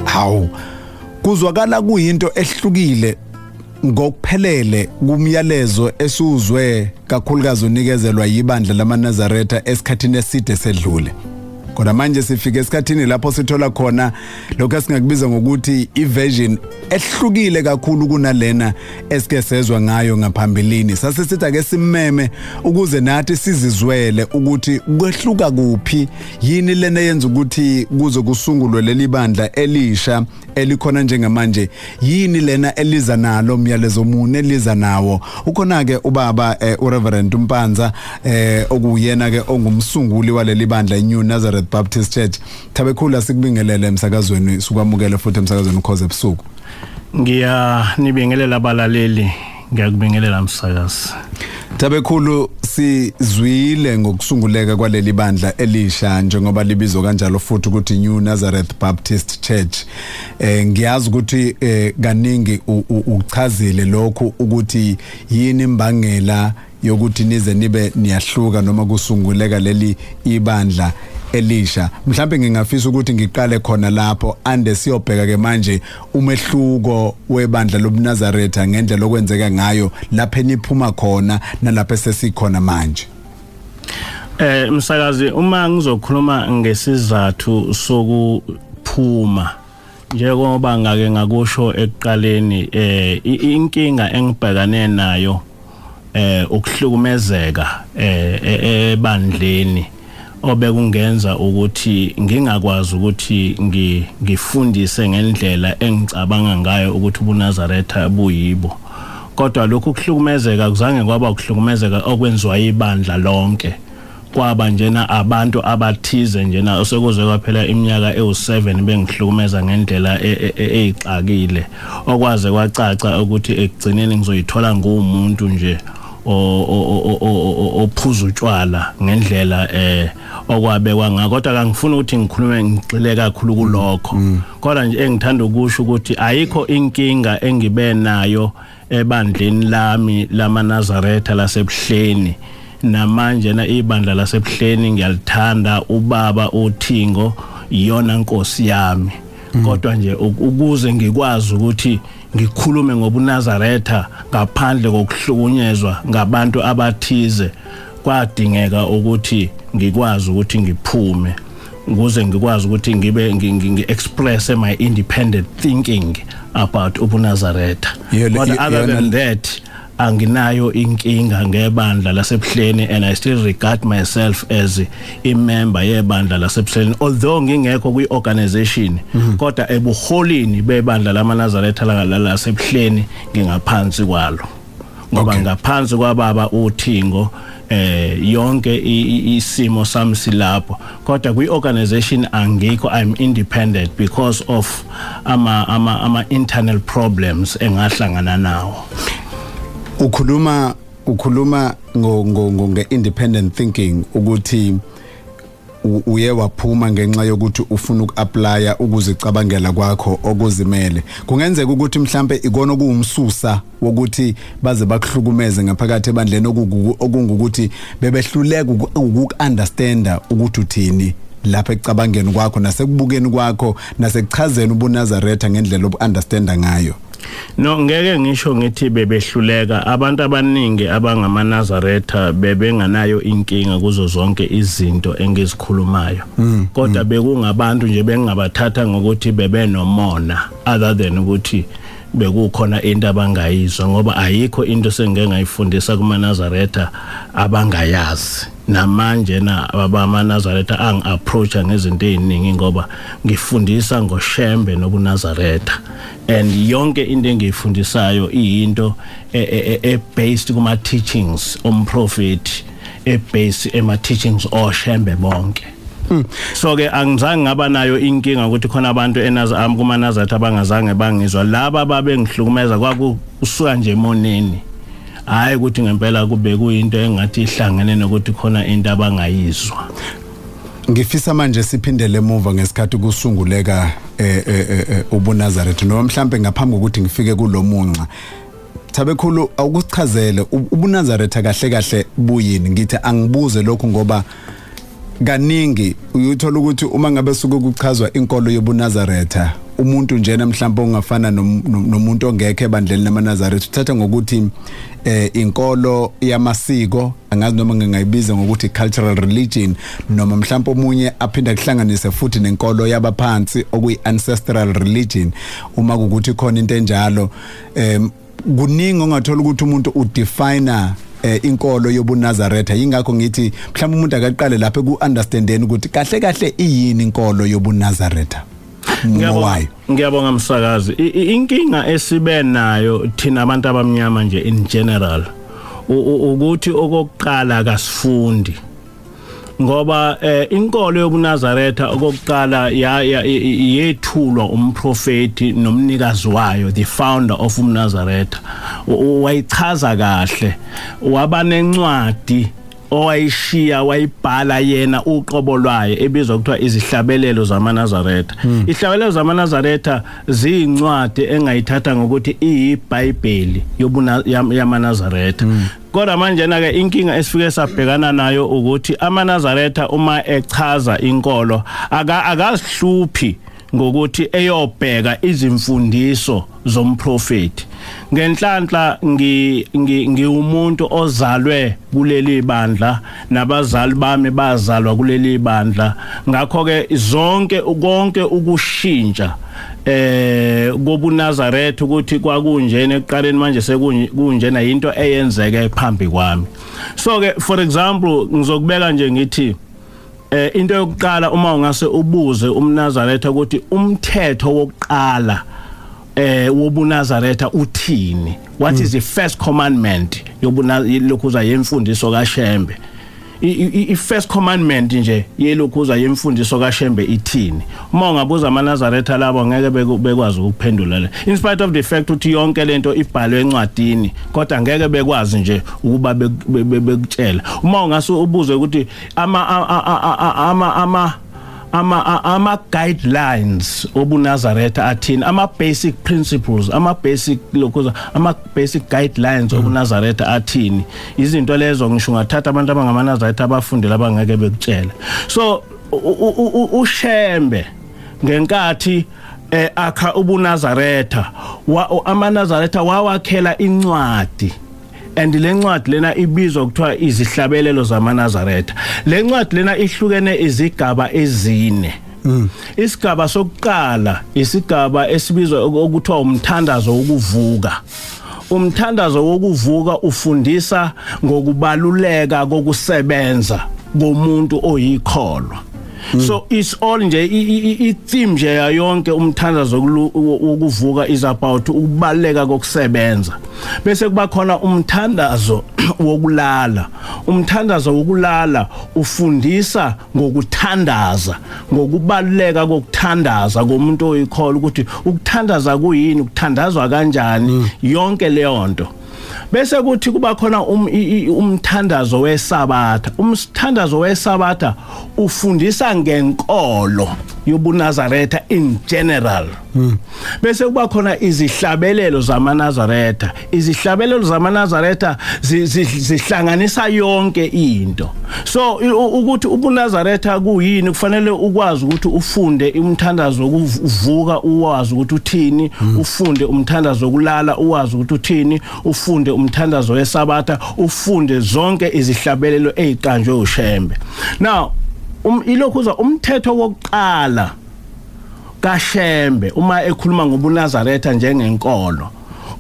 hawu kuzwakala kuyinto ehlukile ngokuphelele kumyalezo esuzwe kakhulukazi unikezelwa yibandla lamaNazaretha esikhathini eside sedlule kodwa manje sifike esikhathini lapho sithola khona lokho esingakubiza ngokuthi iversion ehlukile kakhulu kunalena esike sezwe ngayo ngaphambilini sasisithi ake simmeme ukuze nathi sizizwele ukuthi kwehluka kuphi yini lena yenza ukuthi kuze kusungulwe leli bandla elisha elikhona njengamanje yini lena eliza nalo umyalezo mune eliza nawo ukhona ke ubaba uReverend Mpanza okuyena ke ongumsunguli waleli bandla iNew Nazareth Baptist Church. Thabekhulu asikubingelele emsakazweni sukwamukela futhi emsakazweni ukhoze ebusuku. Nibingelela abalaleli ngiyakubingelela msakazi. Thabekhulu sizwile ngokusunguleka kwaleli bandla elisha njengoba libizwa kanjalo futhi ukuthi New Nazareth Baptist Church. Ngiyazi ukuthi kaningi uchazile lokho ukuthi yini imbangela yokuthi nize nibe niyahluka noma kusunguleka leli ibandla elisha. Mhlawumbe ngingafisa ukuthi ngiqale khona lapho ande siyobheka ke manje umehluko webandla lobuNazaretha ngendlela okwenzeka ngayo lapho eniphuma khona nalapho sesikhona manje. Msakazi uma ngizokhuluma ngesizathu sokuphuma njengoba ngake ngakusho ekuqaleni inkinga engibhekane nayo ukuhlukumezeka ebandleni obekungenza ukuthi ngingakwazi ukuthi ngifundise ngendlela engicabanga ngayo ukuthi ubuNazaretha buyibo kodwa lokhu kuhlukumezeka kuzange kwaba ukuhlukumezeka okwenziwa ibandla lonke kwaba njena abantu abathize njena osekuze kwaphela iminyaka ewu7 bengihlukumeza ngendlela ezixakile okwaze kwacaca ukuthi ekugcineni ngizoyithola ngumuntu nje ophuza utshwala ngendlela okwabekwa ngakho kodwa kangifuni ukuthi ngikhulume ngixile kakhulu kulokho kodwa nje engithanda ukusho ukuthi ayikho inkinga engibe nayo ebandleni lami lamaNazaretha lasebuhleni namanje na ibandla laseBuhleni ngiyalithanda ubaba uThingo iyona nkosi yami kodwa nje ukuze ngikwazi ukuthi ngikhulume ngobuNazaretha ngaphandle kokuhlukunyezwa ngabantu abathize kwadingeka ukuthi ngikwazi ukuthi ngiphume ukuze ngikwazi ukuthi ngi express my independent thinking about ubuNazaretha but other than that anginayo inkinga ngebandla laseBuhleni and I still regard myself as a member yebandla laseBuhleni although ngingekho kwi-organization kodwa ebuholini bebandla lamaNazaretha laseBuhleni ngingaphansi kwalo ngoba ngaphansi kwababa uThingo yonke isimo sami silapho kodwa kwi-organization angikho I'm independent because of ama internal problems engahlangana nawo. Ukhuluma nge-independent thinking ukuthi uye waphuma ngenxa yokuthi ufuna ukuapply ukuzicabangela kwakho okuzimele kungenzeka ukuthi mhlambe ikona kuumsusa wokuthi baze bakuhlukumeze ngaphakathi ebandleni okungukuthi bebehluleka ukuunderstanda ukuthi uthini lapha ecabangeni kwakho nasekubukeni kwakho nasekuchazeni ubuNazaretha ngendlela obuunderstanda ngayo. No ngeke ngisho ngithi bebehluleka abantu abaningi abangamaNazaretha bebenganayo inkinga kuzo zonke izinto engizikhulumayo kodwa bekungabantu nje bengabathatha ngokuthi bebenomona other than ukuthi bekukhona into abangayizwa ngoba ayikho into sengeke ngayifundisa kumaNazaretha abangayazi namanje na abamaNazaretha angiapproacha ngezinto eziningi ngoba ngifundisa ngoShembe nobuNazaretha and yonke into engiyifundisayo iyinto based kuma teachings omprofeti based ema teachings oShembe bonke. So ke angizange ngaba nayo inkinga ukuthi khona abantu kumaNazaretha abangazange bangizwa laba babengihlukumeza kwakusuka nje emoneni hayi ukuthi ngempela kube kuyinto engathi ihlangene nokuthi khona into abangayizwa. Ngifisa manje siphindele emuva ngesikhathi kusunguleka ubuNazaretha noma mhlambe ngaphambi kokuthi ngifike kulomunqa Thabekhulu awukuchazele ubuNazaretha kahle buyini ngithi angibuze lokho ngoba kaningi uyuthola ukuthi uma ngabe suke kuchazwa inkolo yobuNazaretha umuntu njena mhlawumbe ongafana nomuntu ongekho ebandleni lamaNazaretha uthatha ngokuthi inkolo yamasiko angazi noma ngingayibiza ngokuthi cultural religion noma mhlawumbe omunye aphinda kuhlanganise futhi nenkolo yabaphansi okuyi ancestral religion uma ukuthi khona into enjalo kuningi ongathola ukuthi umuntu udefine inkolo yobuNazaretha yingakho ngithi mhlawumbe umuntu akaqale lapha ku-understandeni ukuthi kahle iyini inkolo yobuNazaretha. Ngiyabonga msakazi inkinga esibe nayo thina abantu abamnyama nje in general ukuthi okokuqala kasifundi ngoba inkolo yobuNazaretha okokuqala yethulwa umprofeti nomnikazi wayo the founder of uNazaretha wayichaza kahle waba nencwadi owayishiya wayibhala yena uqobo lwayo ebizwa ukuthiwa izihlabelelo zamaNazaretha. Izihlabelelo zamaNazaretha ziyincwadi engayithatha ngokuthi iyiBhayibheli yamaNazaretha. Kodwa manje ke inkinga esifike sabhekana nayo ukuthi amaNazaretha uma echaza inkolo akazihluphi ngokuthi eyobheka izimfundiso zomprofeti. Ngenhlanhla ngiwumuntu ozalwe kuleli bandla nabazali bami bazalwa kuleli bandla ngakho ke konke ukushintsha kobuNazaretha ukuthi kwakunjena ekuqaleni manje sekunjena into eyenzeke phambi kwami. So ke for example ngizokubeka nje ngithi into yokuqala uma ungase ubuze umNazaretha ukuthi umthetho wokuqala wobuNazaretha uthini, what is the first commandment yobunalokhuza yemfundiso kaShembe. I-first commandment nje yelokhuza yemfundiso kaShembe ithini. Uma ungabuza amaNazaretha labo ngeke bekwazi ukuphendula le in spite of the fact ukuthi yonke lento ibhalwe encwadini kodwa ngeke bekwazi nje ukuba bekutshela. Uma ungase ubuze ukuthi ama guidelines obuNazaretha athini, ama basic principles, ama basic guidelines obuNazaretha athini. Izinto lezo ngisho ngathatha abantu abangamaNazaretha abafundile abangeke bekutshela. So uShembe ngenkathi akha ubuNazaretha amaNazaretha wawakhela incwadi, and le ncwadi lena ibizwa kuthiwa izihlabelelo zamaNazaretha. Le ncwadi lena ihlukene izigaba ezine. Isigaba sokuqala isigaba esibizwa ukuthiwa umthandazo wokuvuka. Umthandazo wokuvuka ufundisa ngokubaluleka kokusebenza komuntu oyikholwa. So it's all nje i-theme nje yonke umthandazo wokuvuka is about ukubaleka kokusebenza. Bese kuba khona umthandazo wokulala. Umthandazo wokulala ufundisa ngokuthandaza, ngokubaleka kokuthandaza komuntu oyikholwa, ukuthi ukuthandaza kuyini, ukuthandazwa kanjani, yonke leyo nto. Bese kuthi kuba khona umthandazo weSabatha. Umthandazo weSabatha ufundisa ngenkolo yobuNazaretha in general. Bese kuba khona izihlabelelo zamaNazaretha. Izihlabelelo zamaNazaretha zihlanganisa yonke into. So ukuthi ubuNazaretha kuyini, kufanele ukwazi ukuthi ufunde umthandazo wokuvuka, uwazi ukuthi uthini, ufunde umthandazo wokulala, uwazi ukuthi uthini, ufunde umthandazo weSabatha, ufunde zonke izihlabelelo eziqanjwe uShembe. Now ilokhuza umthetho wokuqala kaShembe uma ekhuluma ngobuNazaretha njengenkolo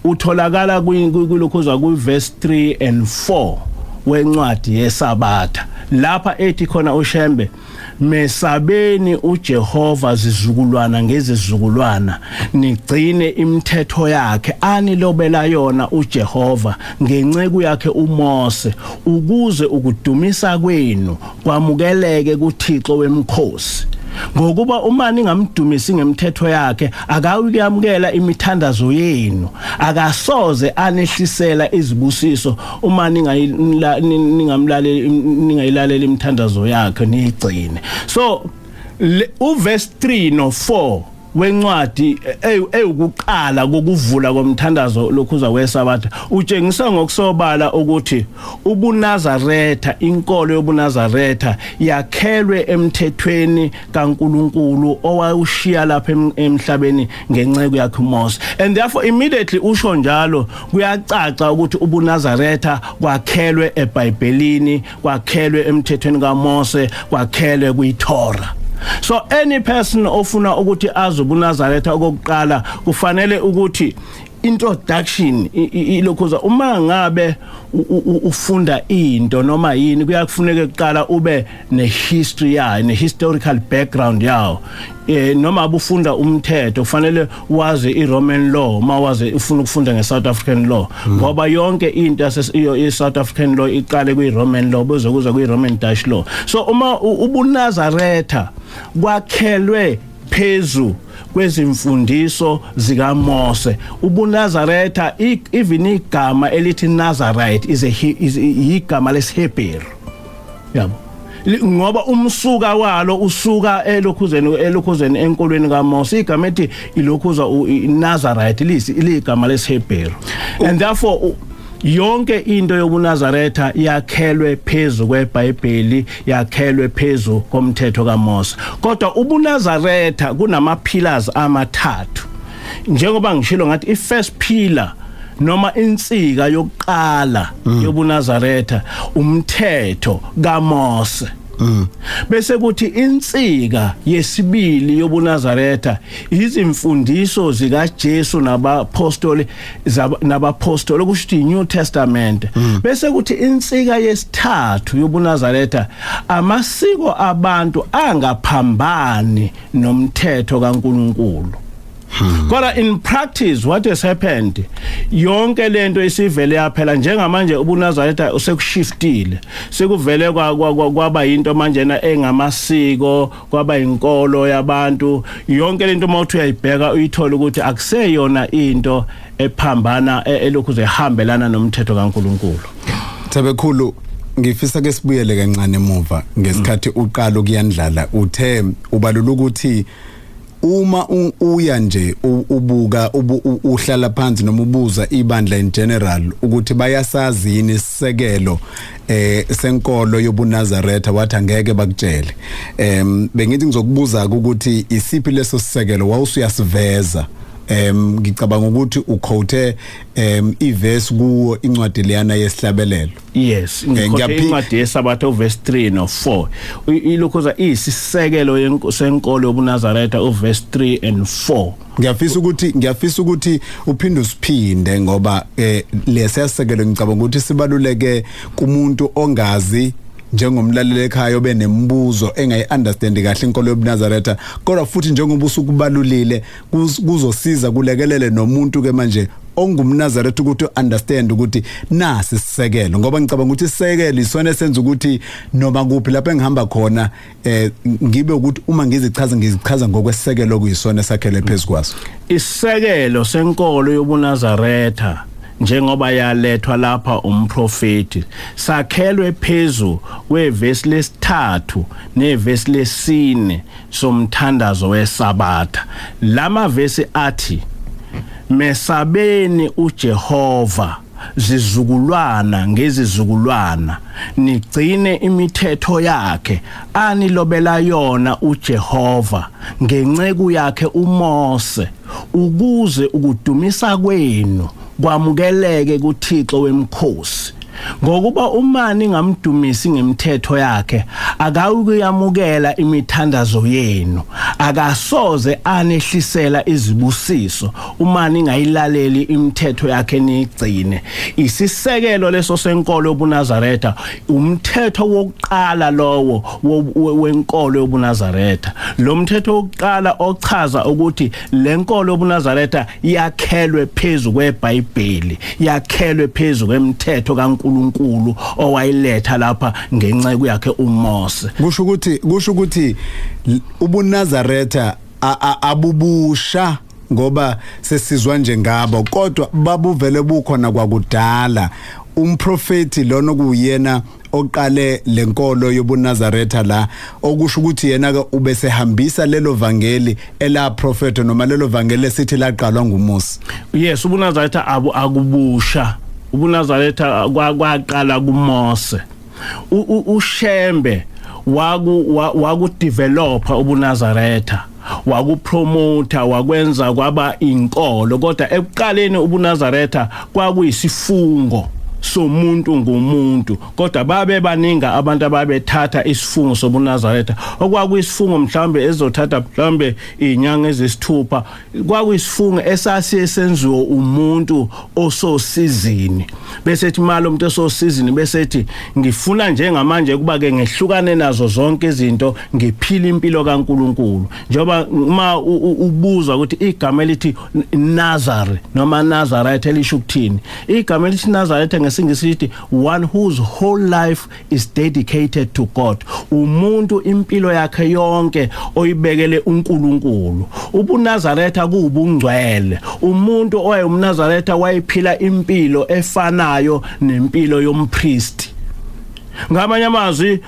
utholakala kulokhuza kuverse 3 and 4 wencwadi yeSabatha, lapha ethi khona uShembe, mesabeni uJehova zizukulwana ngezizukulwana, nigcine imithetho yakhe anilobela yona uJehova ngenceku yakhe uMose, ukuze ukudumisa kwenu kwamukeleke kuThixo wemkhosi. Ngokuba uma ningamdumisi ngemithetho yakhe, akawuyamukela imithandazo yenu, akasoze anehlisela izibusiso uma ningayilalela imithandazo yakhe niyigcine. So uverse 3 no 4 wencwadi ukuqala kokuvula komthandazo lokhuza weSabatha utshengisa ngokusobala ukuthi ubuNazaretha, inkolo yobuNazaretha yakhelwe emthethweni kaNkuluNkulu owawushiya lapha emhlabeni ngenceku yakhe uMose. And therefore immediately usho njalo kuyacaca ukuthi ubuNazaretha kwakhelwe eBhayibhelini, kwakhelwe emthethweni kaMose, kwakhelwe kwiTorah. So any person ofuna ukuthi azobuNazaretha okokuqala kufanele ukuthi introduction ilokhuza uma ngabe ufunda into noma yini kuyakufuneka kuqala ube nehistory yayo, nehistorical background yawo. Noma abufunda umthetho kufanele wazi iRoman law, uma wazi ufuna ukufunda ngeSouth African law, ngoba yonke into yeSouth African law iqale kwiRoman law bese kuza kwiRoman Dutch law. So uma ubuNazaretha kwakhelwe phezu kwezimfundiso zikaMose, ubuNazaretha even igama elithi Nazarite is igama lesHebheru, yabo, ngoba umsuka walo usuka elokhuzeni enkolweni kaMose. Igama ethi ilokhuza uNazarite ligama lesHebheru, and therefore yonke into yobuNazaretha yakhelwe phezu kweBhayibheli, yakhelwe phezu komthetho kaMose. Kodwa ubuNazaretha kunama pillars amathathu, njengoba ngishilo ngathi i-first pillar noma insika yokuqala yobuNazaretha umthetho kaMose. Bese kuthi insika yesibili yobuNazaretha izimfundiso zikaJesu nabapostoli okusho iNew Testament. Bese kuthi insika yesithathu yobuNazaretha amasiko abantu angaphambani nomthetho kaNkuluNkulu. Kodwa in practice what has happened, yonke lento isivele yaphela njengamanje ubuNazaretha usekushiftile, sekuvele kwaba into manje na engamasiko, kwaba inkolo yabantu. Yonke lento uma uthi uyayibheka uyithola ukuthi akuseyona into ephambana elokhu zehambelana nomthetho kaNkuluNkulu. Tabekhulu ngifisa ke sibuyele kancane emuva ngesikhathi uqala ukuyandlala uthe ubalula ukuthi uma uya nje ubuka uhlala phansi noma ubuza ibandla in general ukuthi bayasazi yini isisekelo senkolo yobuNazaretha wathi angeke bakutshele bengithi ngizokubuza ukuthi isiphi leso sisekelo wawusuyasiveza ngicabanga ukuthi uquote iverse kuwo incwadi leyana yesihlabelelo. Yes, ngikho incwadi yeSabatha verse 3 no 4 ilokhoza isisekelo senkolo yobuNazaretha verse 3 and 4. Ngiyafisa ukuthi uphinde usiphinde ngoba lesisekelo ngicabanga ukuthi sibaluleke kumuntu ongazi njengomlaleli ekhaya obenembuzo engayiunderstand kahle inkolo yobuNazaretha kodwa futhi njengoba usukubalulile kuzosiza kulekelele nomuntu ke manje ongumNazaretha ukuthi understand ukuthi nasi isisekelo ngoba ngicabanga ukuthi isisekelo isona esenza ukuthi noma kuphi lapho engihamba khona ngibe ukuthi uma ngizichaza ngokwesisekelo kuyisona sakhele phezukwaso. Isisekelo senkolo yobuNazaretha njengoba yalethwa lapha umprofeti sakhelwe phezulu kwevesi lesithathu nevesi lesine somthandazo weSabatha. Lama vesi athi mesabeni uJehova zizukulwana ngezizukulwana nigcine imithetho yakhe anilobela yona uJehova ngenceku yakhe uMose ukuze ukudumisa kwenu kwamukeleke kuThixo wemkhosi ngokuba umani ngamdumisi ngemithetho yakhe akawukuyamukela imithandazo yenu akasoze anehlisela izibusiso umani ngayilaleli imithetho yakhe nigcine. Isisekelo leso senkolo yobuNazaretha umthetho wokuqala lowo wenkolo yobuNazaretha. Lo mthetho wokuqala ochaza ukuthi lenkolo yobuNazaretha yakhelwe phezulu kweBhayibheli yakhelwe phezulu kwemithetho kaNkulunkulu owayiletha lapha ngenceku yakhe uMose. Kusho ukuthi ubuNazaretha abubusha ngoba sesizwa nje ngabo kodwa babuvele bukhona kwakudala. Umprofeti lona kuyena oqale lenkolo yobuNazaretha la okusho ukuthi yena ke ubesehambisa lelo vangeli ela prophet noma lelo vangeli esithi laqalwa nguMose. Yes, ubuNazaretha akubusha. ubuNazaretha kwaqala kuMose. uShembe waku developer ubuNazaretha wakupromoter wakwenza kwaba inkolo kodwa ekuqaleni ubuNazaretha kwakuyisifungo somuntu ngomuntu kodwa babe baninga abantu ababethatha isifungo sobuNazaretha okwakuyisifungo mhlambe ezothatha mhlambe inyanga ezisithupha kwakuyisifungo esasiyenziwa umuntu ososizini bese ethi malo umuntu ososizini bese ethi ngifuna njengamanje kuba ke ngehlukane nazo zonke izinto ngiphila impilo kaNkuluNkulu njoba uma ubuza ukuthi igama elithi Nazare noma Nazareth elisho ukuthini igama elithi Nazareth ngesingisithi one whose whole life is dedicated to God umuntu impilo yakhe yonke oyibekele uNkulunkulu ubuNazaretha kubungcwele umuntu oyumNazaretha wayiphila impilo efanayo nempilo yompriest ngamanye amazwi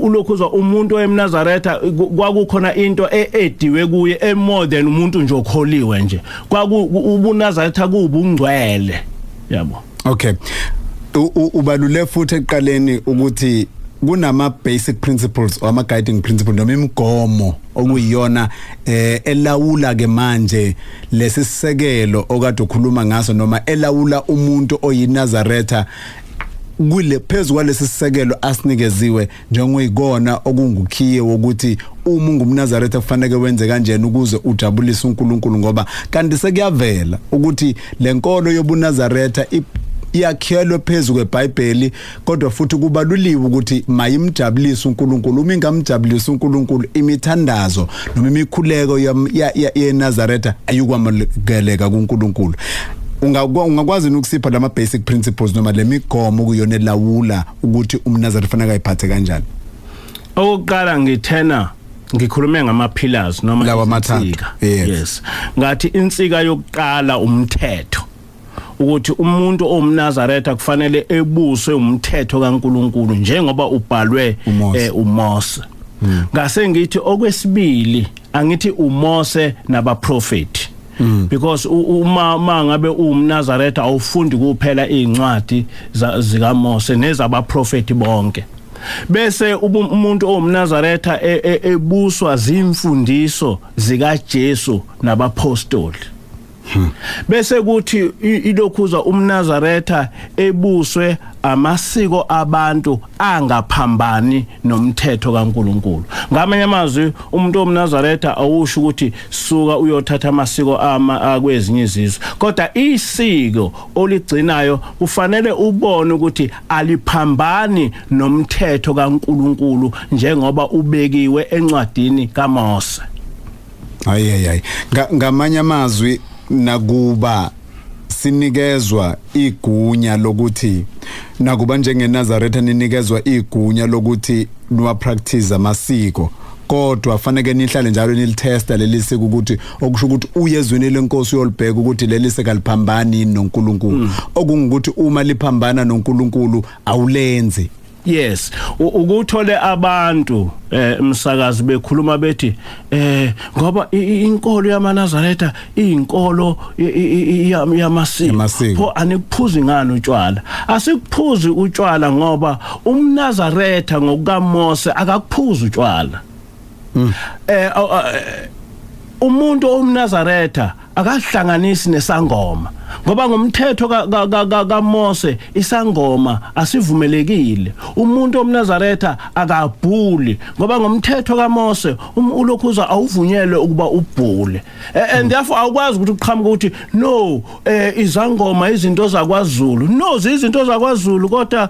ulokhuzwa umuntu oyemNazaretha kwakukhona into ediwe kuye more than umuntu nje okholiwe nje ubuNazaretha kubungcwele yabo. Okay, ubalule futhi eqaleni ukuthi kunama basic principles or ama guiding principles noma imigomo okuyiyona elawula ke manje lesisisekelo okade ukhuluma ngaso noma elawula umuntu oyinazaretha kule phezulu kwalesi sisekelo asinikeziwe njengokuyikona okungukhiye wokuthi uma ungumNazaretha kufanele wenze kanjeni ukuze ujabulise uNkulunkulu ngoba kanti sekuyavela ukuthi lenkolo yobuNazaretha yakhelwe phezulu kweBhayibheli kodwa futhi kubaluliwe ukuthi mayimjabulise uNkulunkulu uma ingamjabulisa uNkulunkulu imithandazo noma imikhuleko yeNazaretha ayikwamukeleka kuNkulunkulu. Ungakwazi ukusipha lama basic principles noma lemigomo kuyona elawula ukuthi umNazaretha fanele ayiphathe kanjani? Oqala ngithena ngikhulume ngama pillars noma insika. Yes. Ngathi insika yokuqala umthetho ukuthi umuntu omNazaretha kufanele ebuswe umthetho kaNkuluNkulu njengoba ubhalwe uMose. Ngase ngithi okwesibili angithi uMose nabaprofeti. Because uma ngabe umNazaretha awufundi kuphela izincwadi zika Mose nezabaprofeti bonke. Bese umuntu omNazaretha ebuswa zimfundiso zika Jesu nabapostoli. Bese kuthi ilokhuza umNazaretha ebuswe amasiko abantu angaphambani nomthetho kaNkuluNkulu. Ngamanye amazwi umuntu omNazaretha awusho ukuthi suka uyothatha amasiko akwezinye izizwe, kodwa isiko oligcinayo kufanele ubone ukuthi aliphambani nomthetho kaNkuluNkulu njengoba ubekiwe encwadini kaMose. Hayi ngamanye amazwi nakuba sinikezwa igunya lokuthi nakuba njengeNazaretha ninikezwa igunya lokuthi niwa practice amasiko, kodwa fanele nihlale njalo nilitesta lelisiko ukuthi okusho ukuthi uyezwini lenkosi uyolibheka ukuthi lelisiko aliphambani noNkulunkulu, okungukuthi uma liphambana noNkulunkulu awulenzi. Yes, ukuthole abantu umsakazi bekhuluma bethi ngoba inkolo yamaNazaretha iyinkolo yamasiko, pho anikuphuzi ngani utshwala. Asikuphuzi utshwala ngoba umNazaretha ngokukaMose akakuphuzi utshwala. Umuntu omNazaretha akahlanganisi nesangoma ngoba ngomthetho kaMose isangoma asivumelekile. Umuntu omNazaretha akabhuli ngoba ngomthetho kaMose ulokhuza awuvunyelwe ukuba ubhule. And therefore awukwazi ukuthi uqhamuke ukuthi no izangoma izinto zakwaZulu. No, izinto zakwaZulu kodwa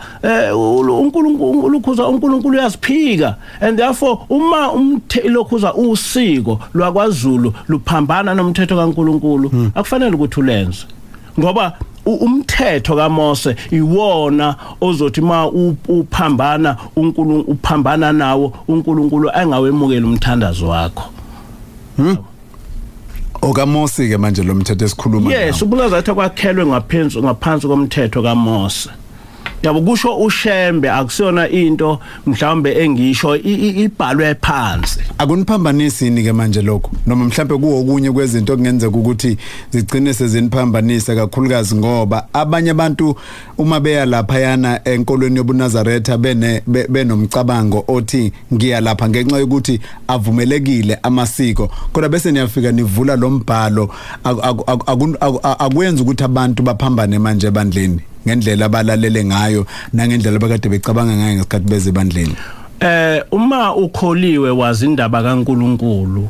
uNkulunkulu uyasiphika. And therefore uma lokhuza usiko lwakwaZulu luphambana nomthetho kaNkulunkulu akufanele ukuthi ulenze. Ngoba umthetho kaMose iwona ozothi ma uphambana uphambana nawo uNkulunkulu angawemukela umthandazo wakho. OkaMose ke manje lo mthetho esikhuluma ngawo. Yes, ubuNazaretha kwakhelwe ngaphansi komthetho kaMose. Yabo kusho uShembe akusiyona into mhlawumbe engisho ibhalwe phansi. Akuniphambanisi ke manje lokho noma mhlawumbe kuwo okunye kwezinto okungenzeka ukuthi zigcine seziniphambanisa kakhulukazi ngoba abanye abantu uma beya lapha yana enkolweni yobuNazaretha benomcabango othi ngiya lapha ngenxa yokuthi avumelekile amasiko, kodwa bese niyafika nivula lo mbhalo akwenza ukuthi abantu baphambane manje ebandleni ngendlela abalalele ngayo nangendlela abakade becabanga ngayo ngesikhathi beze ebandleni. Uma ukholiwe wazi indaba kaNkuluNkulu,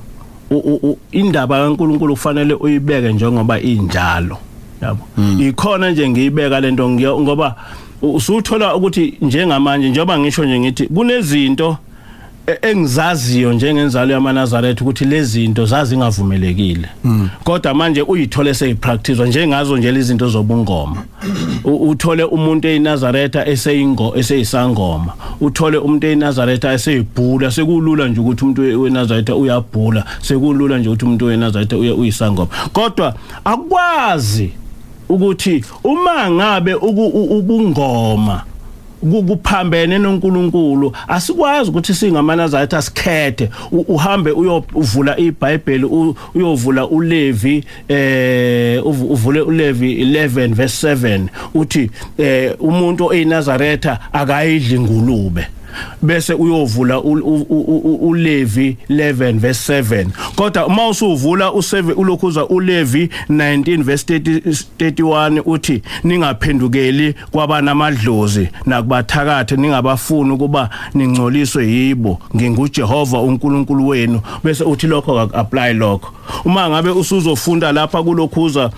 indaba kaNkuluNkulu kufanele uyibeke njengoba injalo, yabo. Ikhona nje ngiyibeka lento ngoba usuthola ukuthi njengamanje njengoba ngisho nje ngithi kunezinto engizaziyo njengenzalo yamaNazaretha ukuthi lezi zinto zazingavumelekile, kodwa manje uyithole seyipractice njengazo nje lezi zinto zobungoma. Uthole umuntu eNazaretha eseyisangoma, uthole umuntu eNazaretha eseyibhula, sekulula nje ukuthi umuntu weNazaretha uyabhula, sekulula nje ukuthi umuntu weNazaretha uyisangoma, kodwa akwazi ukuthi uma ngabe ubungoma kuphambene noNkulunkulu asikwazi ukuthi singamaNazaretha sikhethe uhambe uyovula iBhayibheli uyovula uLevi uvule uLevi 11 verse 7 uthi umuntu oyiNazaretha akayidli ngulube, bese uyovula uLevi 11 verse 7. Kodwa uma usuvula u7 ulokhuza uLevi 19 verse 31 uthi ningaphendukeli kwabanamadlozi nakubathakathe ningabafuni ukuba ningcoliswe yibo, nginguJehova uNkulunkulu wenu. Bese uthi lokho apply lokho. Uma ngabe usuzofunda lapha kulokhuza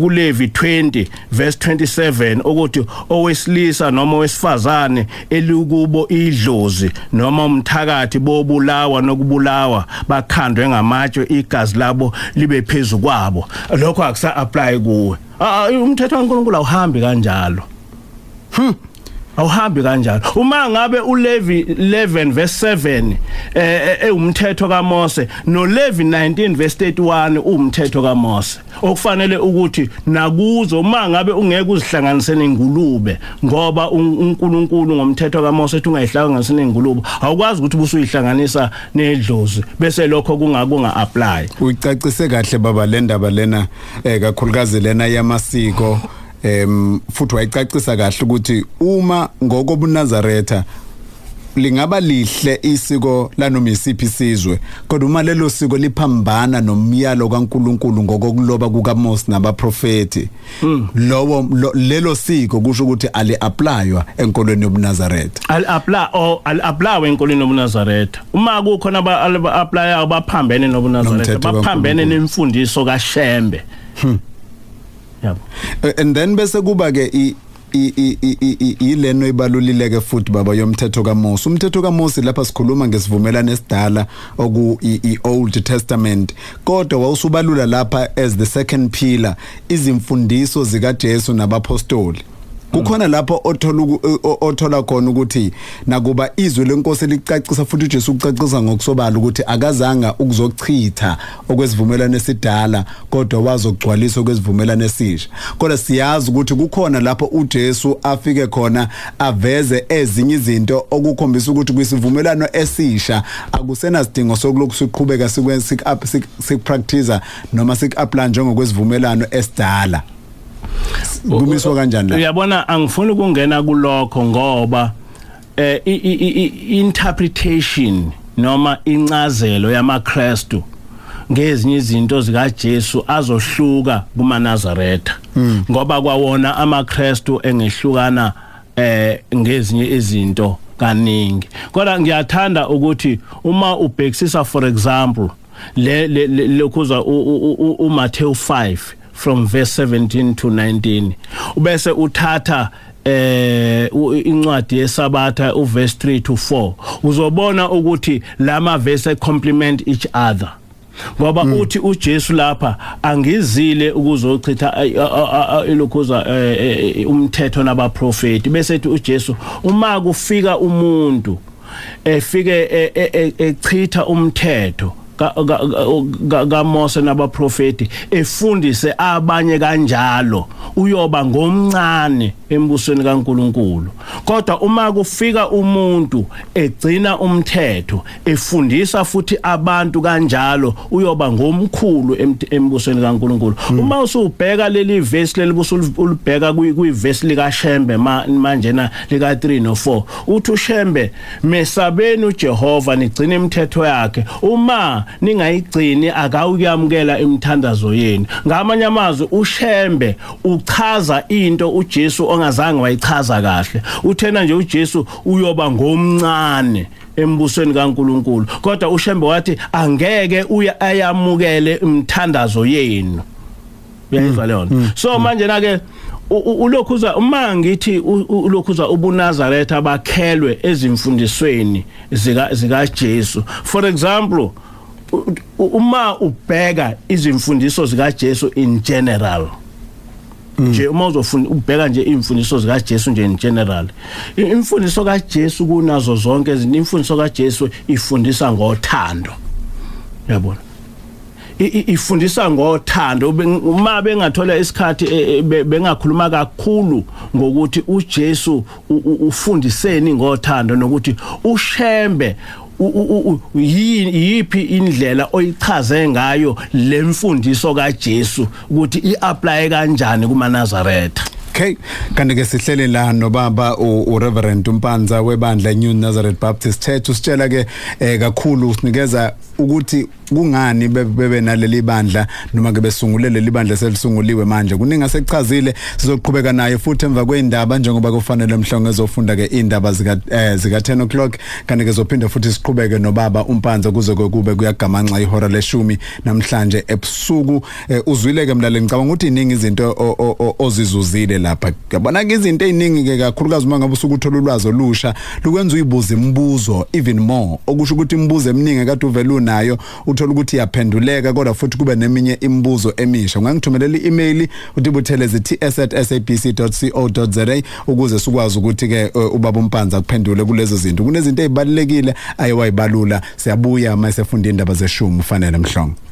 kuLevi 20 verse 27 ukuthi owesilisa noma owesifazane elikubo idlozi noma umthakathi bobulawa nokubulawa bakhandwe ngamatshe igazi labo libe phezulu kwabo, lokho akusa apply kuwe. Umthetho kaNkulunkulu awuhambi kanjalo. awuhambi kanjalo. Uma ngabe uLevi 11 verse 7 umthetho kaMose no Levi 19 verse 31 umthetho kaMose, okufanele ukuthi nakuzo uma ngabe ungeke uzihlanganise nengulube ngoba uNkulunkulu ngomthetho kaMose ethi ungayihlanganisa nengulube, awukwazi ukuthi busuyihlanganisa nedlozi bese lokho kunga apply. Uyicacise kahle baba le ndaba lena kakhulukazi lena yamasiko, futhi wayicacisa kahle ukuthi uma ngokobuNazaretha lingaba lihle isiko lanoma isiphi isizwe, kodwa uma lelo siko liphambana nomyalo kaNkulunkulu ngokokuloba kukaMose nabaprofeti, lelo siko kusho ukuthi ali applywa enkolweni yobuNazaretha. Al apply enkolweni yobuNazaretha. Uma kukhona aba apply abaphambene nobuNazaretha, baphambene nemfundiso kaShembe. Yabo. And then bese kuba ke ileno ibalulileke futhi baba yomthetho kaMose. Umthetho kaMose lapha sikhuluma ngesivumelano esidala oku iOld Testament, kodwa wawusubalula lapha as the second pillar izimfundiso zikaJesu nabapostoli. Kukhona lapho othola khona ukuthi nakuba izwi lenkosi licacisa futhi uJesu ucacisa ngokusobala ukuthi akazanga ukuzochitha okwesivumelano esidala kodwa wazogcwalisa okwesivumelano esisha. Kodwa siyazi ukuthi kukhona lapho uJesu afike khona aveze ezinye izinto okukhombisa ukuthi kwisivumelano esisha akusena sidingo sokulokhu siqhubeka sikpractice noma sikapply njengokwesivumelano esidala. Kumiswa kanjani la? Uyabona, angifuni ukungena kulokho ngoba interpretation noma incazelo yamaKristu ngezinye izinto zikaJesu azohluka kumaNazaretha, ngoba kwawona amaKristu engehlukana ngezinye izinto kaningi. Kodwa ngiyathanda ukuthi uma ubhekisisa for example lokhuza uMatthew 5 from verse 17 to 19, ubese uthatha incwadi yeSabatha uverse 3 to 4, uzobona ukuthi lama verse complement each other. Ngoba uthi uJesu lapha angizile ukuzochitha lokhuza umthetho nabaprofeti, bese ethi uJesu uma kufika umuntu efike echitha umthetho kaMose nabaprofeti efundise abanye kanjalo, uyoba ngomncane embusweni kaNkulunkulu. Kodwa uma kufika umuntu egcina umthetho efundisa futhi abantu kanjalo, uyoba ngomkhulu embusweni kaNkulunkulu. Uma usubheka leli verse leli busulibheka kuiverse lika Shembe manje na lika 3 no 4, uthi uShembe mesabeni uJehova nigcine imithetho yakhe, uma ningayigcini akawuyamukela imithandazo yenu. Ngamanye amazwi uShembe uchaza into uJesu ongazange wayichaza kahle. Uthena nje uJesu uyoba ngomncane embusweni kaNkulunkulu, kodwa uShembe wathi angeke ayamukele imithandazo yenu. Uyayizwa leyo? So manje na ke ulokhuza uma ngithi ulokhuza ubuNazaretha bakhelwe ezimfundisweni zika Jesu. For example, uma ubheka izimfundiso zikaJesu in general, nje uma uzofunda ubheka nje imfundiso zikaJesu nje in general, imfundiso kaJesu kunazo zonke izinto, imfundiso kaJesu ifundisa ngothando. Uyabona, ifundisa ngothando. Uma bengathola isikhathi bengakhuluma kakhulu ngokuthi uJesu ufundiseni ngothando nokuthi uShembe yipi indlela oyichaze ngayo lemfundiso kaJesu ukuthi iapply kanjani kumaNazaretha. Okay, kanti ke sihlele la no baba uReverend Mpanza webandla New Nazareth Baptist Church. Usitshela ke kakhulu usinikeza ukuthi kungani bebe naleli bandla noma ke besungulele libandla selisunguliwe manje. Kuningi asekuchazile, sizoqhubeka naye futhi emva kweindaba njengoba kufanele mhlongo ezofunda ke indaba zika 10 o'clock. Kanti ke zophinda futhi siqhubeke nobaba uMpanza kuze kube kuyagamanxa ihora leshumi namhlanje ebusuku. Uzwile ke mlaleli, ngicabanga ukuthi iningi izinto ozizuzile lapha. Yabona ke izinto eziningi ke kakhulukazi uma ngabe usukuthola ulwazi olusha lukwenza uyibuza imibuzo even more, okusho ukuthi imibuzo eminingi kade uvela unayo uthola ukuthi yaphenduleka kodwa futhi kube neminye imibuzo emisha ungangithumelela i-email utibuthelezi@sabc.co.za ukuze sikwazi ukuthi ke ubaba uMpanza kuphendule kulezo zinto kunezinto ezibalekile ayiwayibalula siyabuya mase efunda indaba zeshumi ufanele Mhlongo.